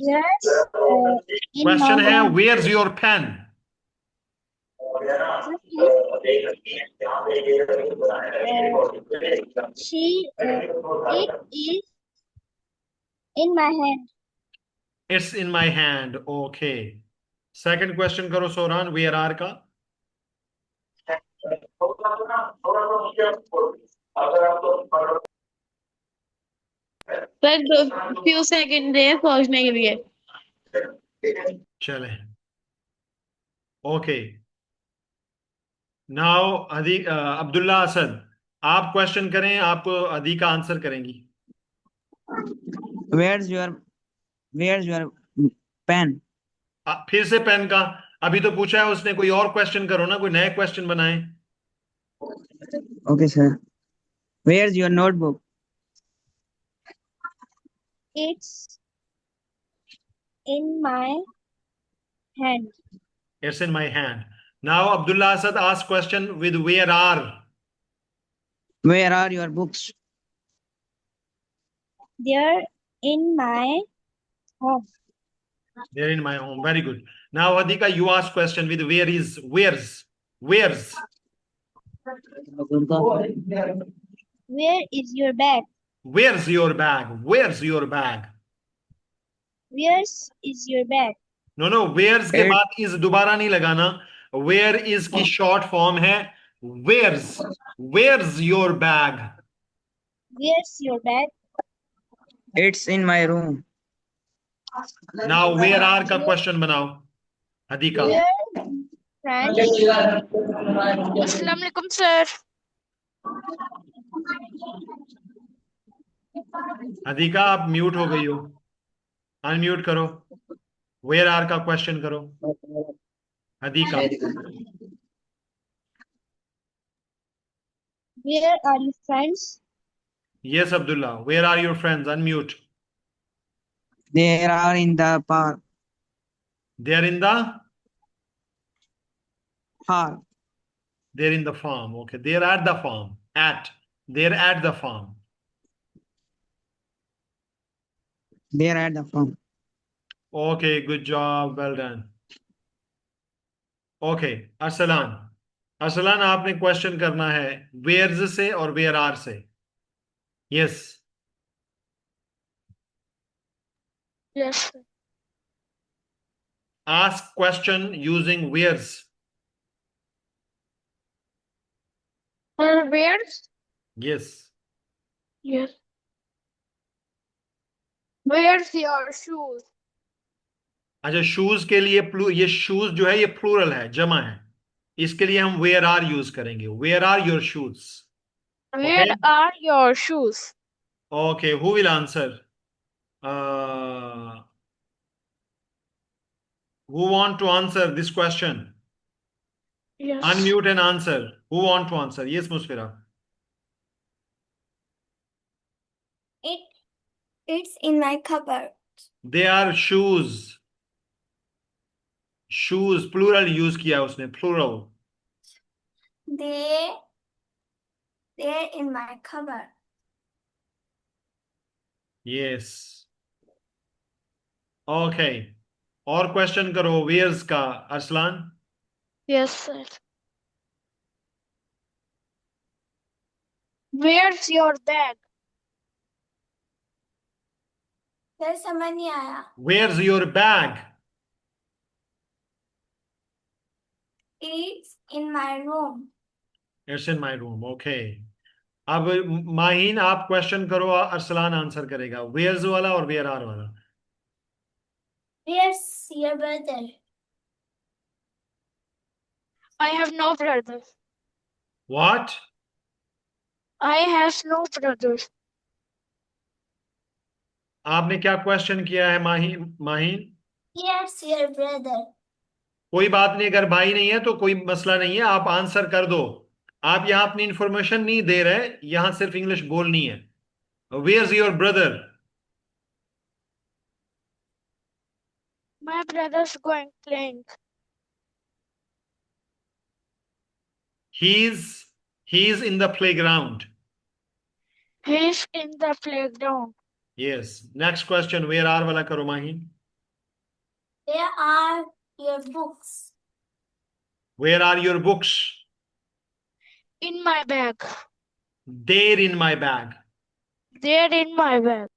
Yes, in question है my where's your pen? it is in my hand. It's in my hand. Okay. Second question करो Soran, where are का? Sir few second दे सोचने के लिए। चले। Okay. Now Abdullah Asad, आप question करें, आप अदी का आंसर करेंगी। Where's your pen? फिर से पेन का, अभी तो पूछा है उसने, कोई और क्वेश्चन करो ना, कोई नए क्वेश्चन बनाए। Okay, sir. Where's your notebook? It's in my hand. It's in my hand. Now Abdullah Asad ask question with where are. Where are your books? They're in my home. They're in my home. Very good. Now Adika, you ask question with where is, where's. Where is your bag? Where's your bag? Where's your bag? Where's is your bag? No, where's के It- बाद is दोबारा नहीं लगाना। Where is की short form है where's. Where's your bag? Where's your bag? It's in my room. Now where are का question बनाओ Adika. Friend. अस्सलाम वालेकुम सर। अधिका आप म्यूट हो गई हो, अनम्यूट करो। वेयर आर का क्वेश्चन करो अधिका। Where are your friends? Yes Abdullah, where are your friends, unmute. They are in the park. They are in the, Park. they're in the farm. Okay, they're at the farm. They're at the farm. They are at the farm. Okay, good job, well done. Okay, Arsalan आपने question करना है where's से और where are से। Yes yes ask question using where's. Sir where's. Yes yes where's your shoes. अच्छा, shoes के लिए ये शूज जो है ये प्लूरल है, जमा है, इसके लिए हम वेयर आर यूज करेंगे। Where are your shoes. Where are your shoes. Okay, who will answer? Who want to answer this question? यस Unmute and answer. Who want to answer? Yes, Musfira. It's in my cupboard. They are shoes. Shoes plural use किया उसने, plural. They're in my cupboard. Yes. Okay. और question करो where's का Arsalan. Yes sir. Where's your bag. Sir समझ नहीं आया। Where's your bag? It's in my room. It's in my room. Okay. अब माहीन आप क्वेश्चन करो, अरसलान आंसर करेगा। वेयर्स वाला और वेयर आर वाला। Where's your brother? I have no brothers. What? I have no brothers. आपने क्या क्वेश्चन किया है माहीन? Where's your brother? कोई बात नहीं, अगर भाई नहीं है तो कोई मसला नहीं है, आप आंसर कर दो। आप यहां अपनी इंफॉर्मेशन नहीं दे रहे, यहां सिर्फ इंग्लिश बोलनी है। Where's your brother? My brother's going playing. He's in the playground. He's in the playground. Yes. Next question, where are वाला करो Maheen. Where are your books? Where are your books? In my bag. They're in my bag. They're in my bag.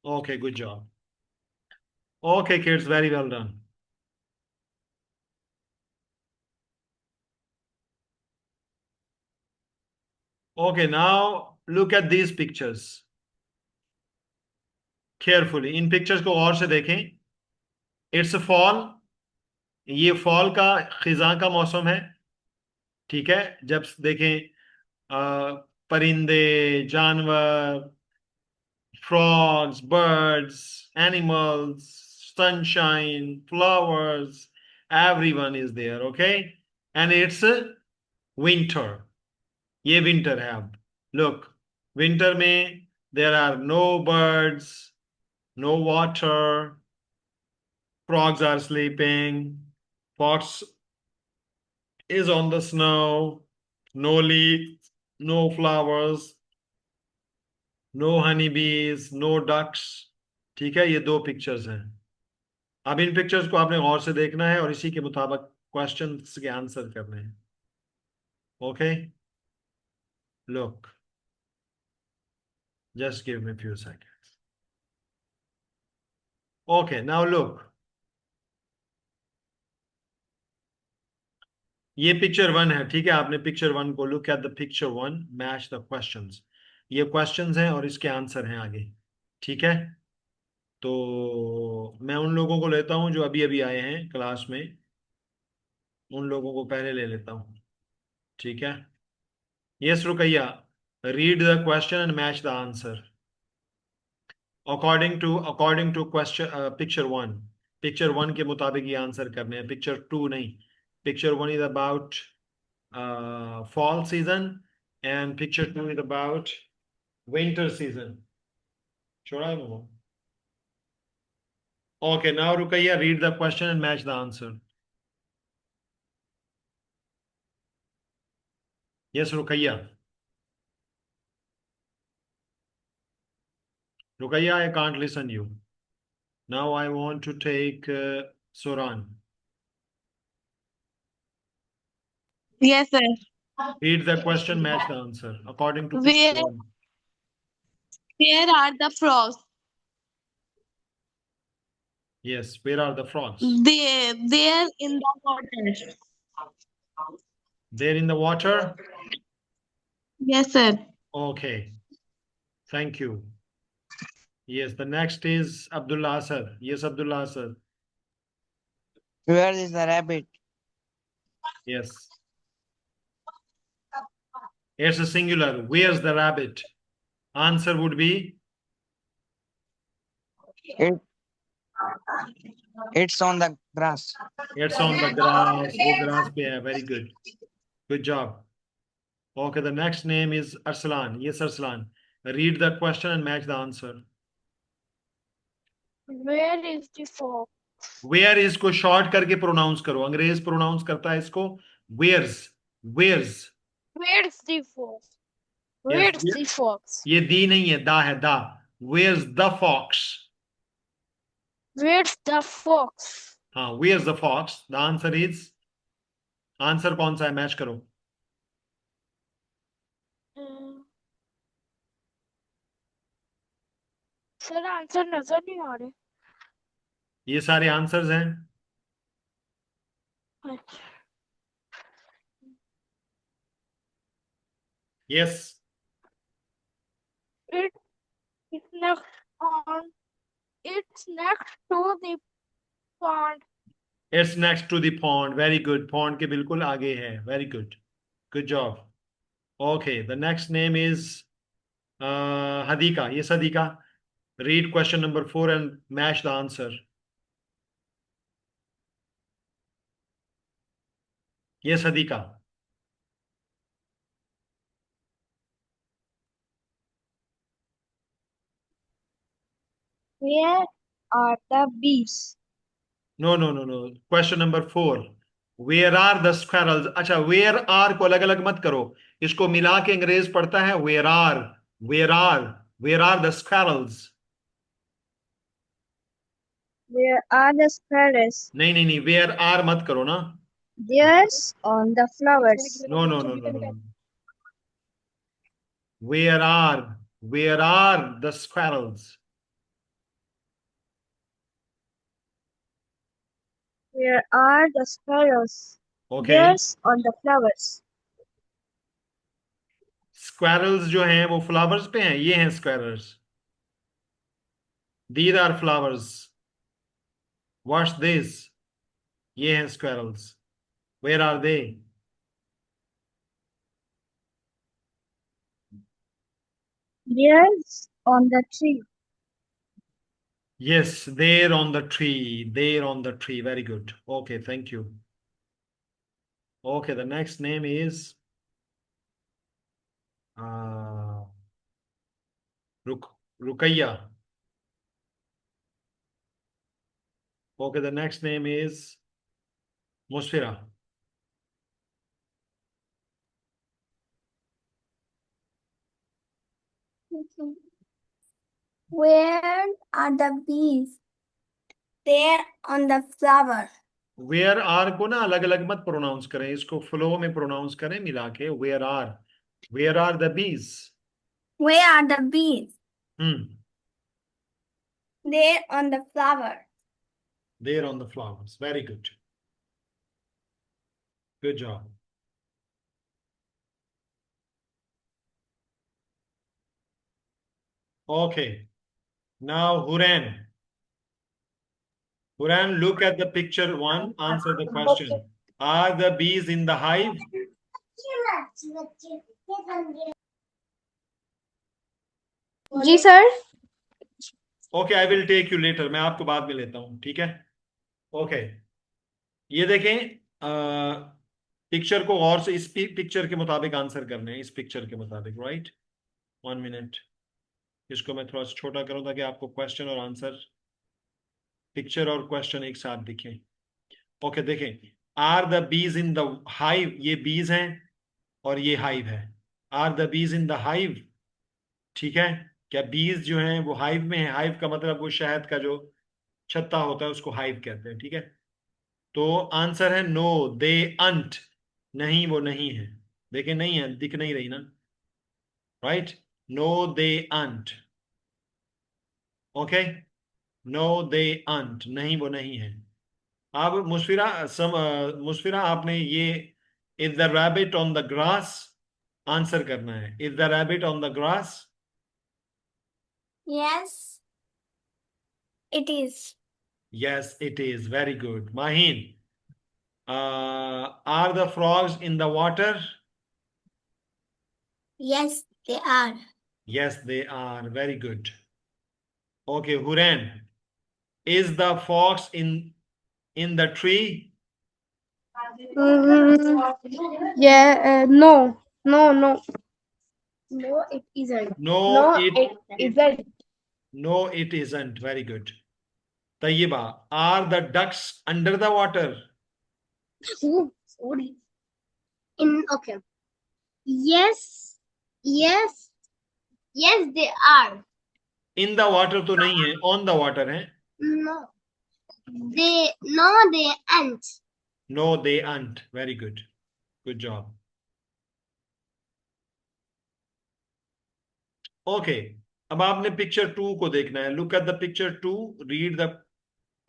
Okay, good job. Okay, kids, very well done. Okay, now look at these pictures carefully. In pictures को और से देखें. It's a fall. ये fall का खिजा का मौसम है. ठीक है, जब देखें परिंदे, जानवर, frogs, birds, animals, sunshine, flowers, everyone is there, okay? And it's winter. ये winter है अब. Look, winter में there are no birds, no water, frogs are sleeping, fox is on the snow, no leaves, no flowers, no honeybees, no ducks. ठीक है, ये दो pictures हैं. अब इन पिक्चर्स को आपने गौर से देखना है और इसी के मुताबिक क्वेश्चंस के आंसर करने हैं. Okay, look, just give me few seconds. Okay, now look, ये पिक्चर 1 है. ठीक है, आपने पिक्चर 1 को look at the picture 1, match the questions. ये क्वेश्चंस हैं और इसके आंसर हैं आगे. ठीक है, तो मैं उन लोगों को लेता हूं जो अभी अभी आए हैं क्लास में. उन लोगों को पहले ले लेता हूं. ठीक है, yes Ruqaiya, read the question and match the answer according to question picture 1 के मुताबिक ये आंसर करने हैं. पिक्चर 2 नहीं. Picture 1 is about fall season and picture 2 is about winter season. छोड़ा है वो. Okay, now Ruqaiya, read the question and match the answer. Yes, Ruqaiya. Rukaya, I can't listen you. Now I want to take Suran. Yes, sir. Read the question, match the answer according to Where picture 1. where are the frogs? Yes, where are the frogs? They're in the water. They're in the water. Yes, sir. Okay, thank you. Yes, the next is Abdullah sir. Yes, Abdullah sir. Where is the rabbit? Yes. It's a singular. Where's the rabbit? Answer would be It, it's on the grass. it's on the grass. वो grass पे है. Very good. Good job. Okay, the next name is Arslan. Yes, Arslan. Read the question and match the answer. Where is the fox? Where इसको short करके pronounce करो. अंग्रेज pronounce करता है इसको where's. Where's. Where's the fox? Yes, Where's yeah. the fox? ये दी नहीं है, दा है, दा. Where's the fox? Where's the fox? हाँ, where's the fox? The answer is. Answer कौन सा है, मैच करो. सर आंसर नजर नहीं आ रहे. ये सारे आंसर्स हैं. Yes. It's next on. It's next to the pond. It's next to the pond. Very good. Pond के बिल्कुल आगे है. Very good. Good job. Okay. The next name is Hadika. Yes, Hadika. Read question number 4 and match the answer. Yes, Hadika. Where are the bees? No. Question number 4. Where are the squirrels? अच्छा, where are को अलग अलग मत करो. इसको मिला के अंग्रेज पढ़ता है where are the squirrels. Where are the squirrels? नहीं, where are मत करो ना. There's on the flowers. No. Where are the squirrels? Where are the sparrows? Okay. There's on the flowers. Squirrels जो हैं वो flowers पे हैं, ये हैं squirrels. These are flowers. What's this? ये हैं squirrels. Where are they? There's on the tree. Yes, they're on the tree. They're on the tree. Very good. Okay, thank you. Okay, the next name is uh, Rukaiya. Okay, the next name is Musfira. Where are the bees? They're on the flower. Where are को ना अलग अलग मत pronounce करें, इसको flow में pronounce करें मिला के. Where are the bees? Where are the bees? Hmm. They're on the flower. They're on the flowers. Very good. Good job. Okay. Now Huran. Huran, look at the picture 1. Answer the question. Are the bees in the hive? जी sir. Okay, I will take you later. मैं आपको बाद में लेता हूँ, ठीक है? Okay. ये देखें, पिक्चर को और से इस पिक्चर के मुताबिक आंसर करने हैं, इस पिक्चर के मुताबिक, राइट? 1 मिनट. इसको मैं थोड़ा सा छोटा करूं ताकि आपको क्वेश्चन और आंसर, पिक्चर और क्वेश्चन एक साथ दिखें. ओके, देखें. Are the bees in the hive, ये बीज हैं और ये हाइव है. Are the bees in the hive, ठीक है? क्या बीज जो हैं वो हाइव में है? हाइव का मतलब वो शहद का जो छत्ता होता है उसको हाइव कहते हैं, ठीक है? तो आंसर है नो दे अंट. नहीं, वो नहीं है. देखें, नहीं है, दिख नहीं रही ना, राइट? नो दे अंट. ओके, नो दे अंट, नहीं वो नहीं है. अब मुस्फिरा आपने ये is the rabbit on the grass answer करना है. Is the rabbit on the grass? Yes, it is. Yes, it is. Very good. Mahin, are the frogs in the water? Yes, they are. Yes, they are. Very good. Okay, Huren, is the fox in the tree? Yeah. No. No. No. No, it isn't. No, it isn't. no, it isn't. Very good. Tayyiba, are the ducks under the water? Oh, sorry. Okay. Yes. Yes. Yes, they are. In the water तो नहीं है, on the water है. No. They aren't. No, they aren't. Very good. Good job. Okay. अब आपने picture 2 को देखना है. Look at the picture 2, read the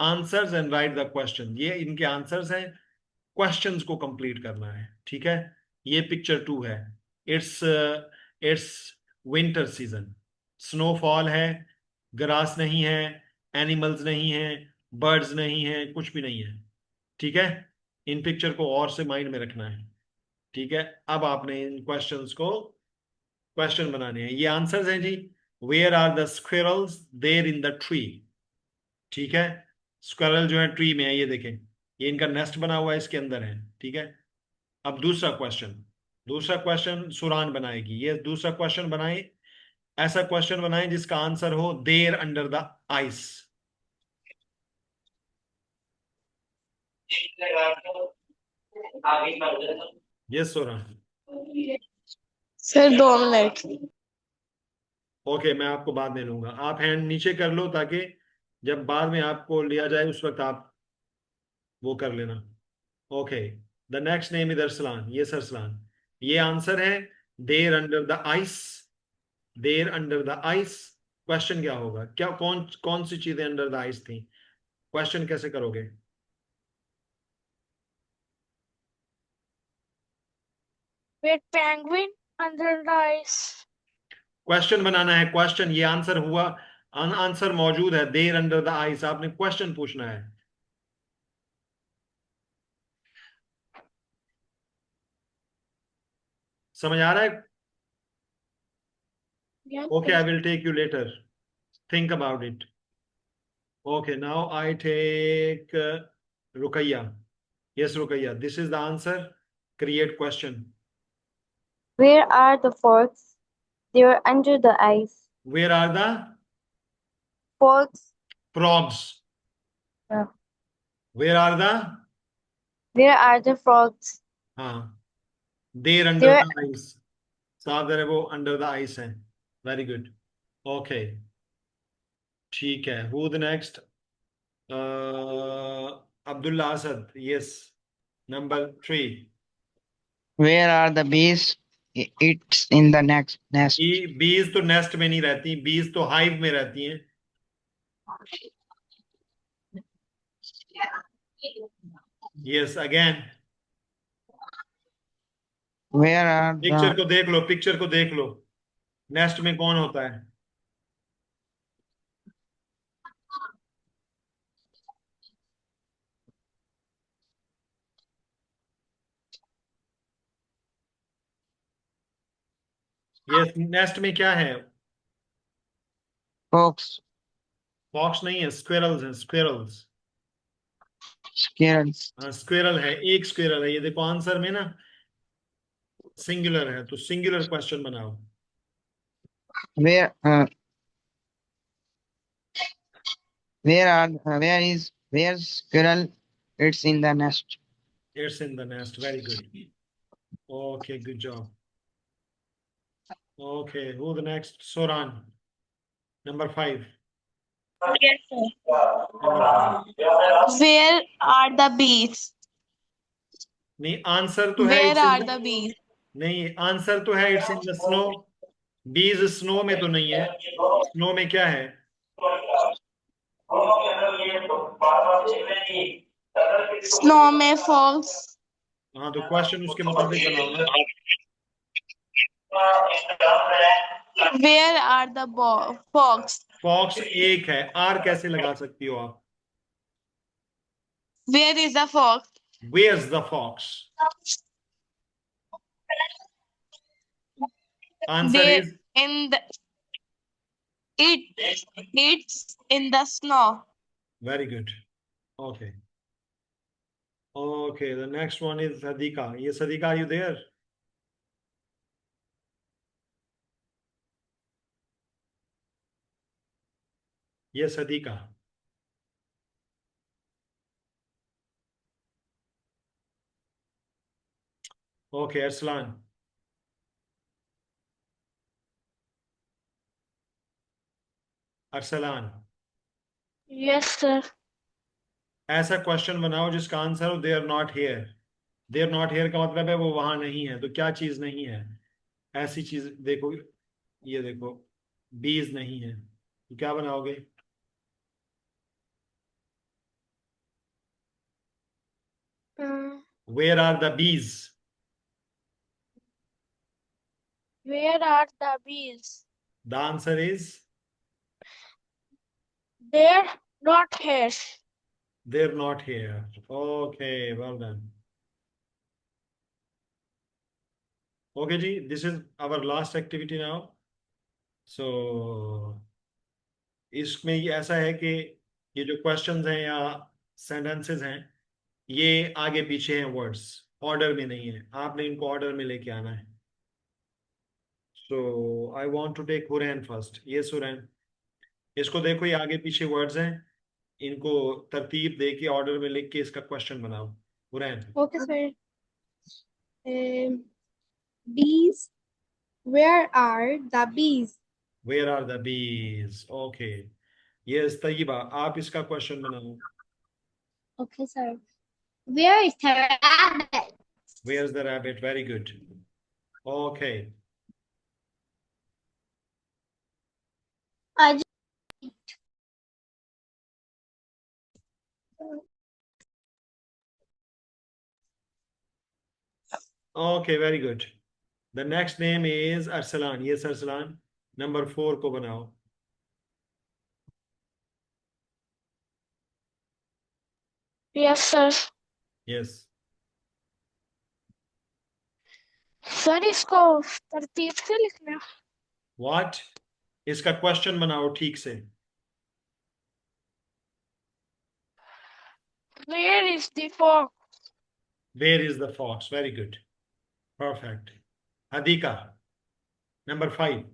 answers and write the question. ये इनके आंसर्स हैं, क्वेश्चंस को कंप्लीट करना है, ठीक है? ये पिक्चर 2 है. It's winter season. स्नोफॉल है, ग्रास नहीं है, एनिमल्स नहीं है, बर्ड्स नहीं है, कुछ भी नहीं है, ठीक है? इन पिक्चर को और से माइंड में रखना है, ठीक है? अब आपने इन क्वेश्चंस को क्वेश्चन बनाने हैं. ये आंसर्स हैं जी. Where are the squirrels? There in the tree. ठीक है, स्क्विरल जो है ट्री में है, ये देखें, ये इनका नेस्ट बना हुआ है, इसके अंदर है, ठीक है? अब दूसरा क्वेश्चन सुरान बनाएगी. ये दूसरा क्वेश्चन बनाए, ऐसा क्वेश्चन बनाए जिसका आंसर हो there under the ice. Yes Suran. Sir 2 minute. Okay, मैं आपको बाद में लूंगा. आप हैंड नीचे कर लो ताकि जब बाद में आपको लिया जाए उस वक्त आप वो कर लेना. Okay, the next name is Arsalan. ये सरसलान, ये आंसर है there under the ice. There under the ice, question क्या होगा? क्या कौन कौन सी चीजें अंडर द आइस थी? क्वेश्चन कैसे करोगे? Wait, penguin under the ice. Question बनाना है, क्वेश्चन। ये आंसर हुआ, आंसर मौजूद है, देयर अंडर द आइस, आपने क्वेश्चन पूछना है। समझ आ रहा है? Yes, Okay, sir. I will take you later. Think about it. Okay, now I take Rukaiya. Yes, Rukaiya, this is the answer. Create question. Where are the forks? They are under the ice. Where are the Forks. frogs? Yeah. Where are the? Where are the frogs? हाँ, they're under They're the ice. साफ है वो under the ice है. Very good. Okay. ठीक है. Who the next? Abdullah Asad. Yes. Number 3. Where are the bees? It's in the next nest. Bees तो nest में नहीं रहती, bees तो hive में रहती हैं. Yes, again. Where are picture the को देख लो, पिक्चर को देख लो. नेस्ट में कौन होता है? यस, नेस्ट में क्या है? fox, फॉक्स नहीं है, स्क्विरल्स हैं, स्क्विरल्स. squirrels? हाँ, स्क्विरल है, एक स्क्विरल है. ये देखो आंसर में ना सिंगुलर है, तो सिंगुलर क्वेश्चन बनाओ. Where where's squirrel? It's in the nest. It's in the nest. Very good. Okay, good job. Okay, who the next? Soran. Number 5. Yes, sir. Number 5. Where are the bees? नहीं, answer तो है Where it's in are the... the bees? नहीं, answer तो है it's in the snow. बीज snow में तो नहीं है. स्नो में क्या है? Snow में frogs. हाँ, तो क्वेश्चन उसके मुताबिक बनाओ ना. Where are the frogs? Fox एक है, आर कैसे लगा सकती हो आप? Where is the fox? Where's the fox? Answer They is in the it's in the snow. very good. Okay. Okay, the next one is Sadika. Yes, Sadika, are you there? Yes, Sadika. Okay, Arslan. Arsalan. Yes, sir. ऐसा question बनाओ जिसका answer हो they are not here. They are not here का मतलब है वो वहां नहीं है. तो क्या चीज नहीं है? ऐसी चीज देखो, ये देखो, बीज नहीं है, तो क्या बनाओगे? Where are the bees? Where are the bees? The answer is They're not here. they're not here. Okay, well done. Okay, ji, this is our last activity now. So, इसमें ये ऐसा है कि ये जो क्वेश्चंस हैं या सेंटेंसेस हैं, ये आगे पीछे हैं वर्ड्स, ऑर्डर में नहीं है. आपने इनको ऑर्डर में लेके आना है. So I want to take Hurain first. ये हुरैन, इसको देखो, ये आगे पीछे वर्ड्स हैं, इनको तरतीब दे के ऑर्डर में लिख के इसका क्वेश्चन बनाओ. Hurain. Okay, sir. Bees. Where are the bees? Where are the bees? Okay. Yes, तय्यबा, आप इसका क्वेश्चन बनाओ. Okay, sir. Where is the rabbit? Where's the rabbit? Very good. Okay. I Okay, very good. The next name is Arsalan. Yes, Arsalan. Number 4 को बनाओ. Yes, sir. Yes. Sir इसको तरतीब से लिखना. What? इसका क्वेश्चन बनाओ ठीक से. Where is the fox? Where is the fox? Very good. Perfect. Adika. Number 5.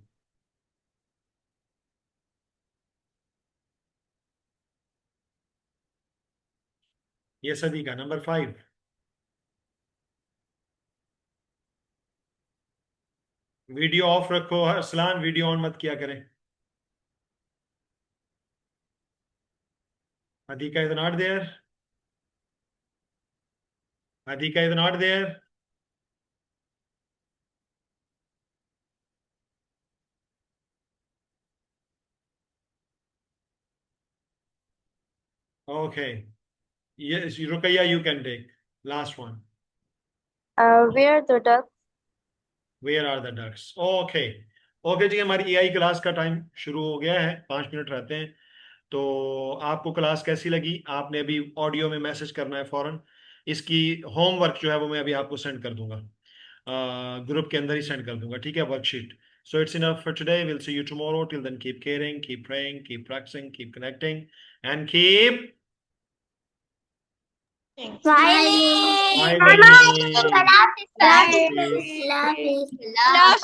Yes, Adika. Number 5. Video of रखो असलान, वीडियो ऑन मत किया करें. Adika is not there. Adika is not there. Okay. Yes, Rukaya, you can take. Last one. Where the ducks? Where are the ducks? Okay. Okay जी, हमारी AI class का time शुरू हो गया है. 5 मिनट रहते हैं. तो आपको क्लास कैसी लगी? आपने अभी ऑडियो में मैसेज करना है फौरन. इसकी होमवर्क जो है वो मैं अभी आपको सेंड कर दूंगा. ग्रुप के अंदर ही सेंड कर दूंगा. ठीक है, worksheet. So it's enough for today. We'll see you tomorrow. Till then, keep caring, keep praying, keep practicing, keep connecting, and keep Smiling. smiling. Love Thank you. you. Love you. Love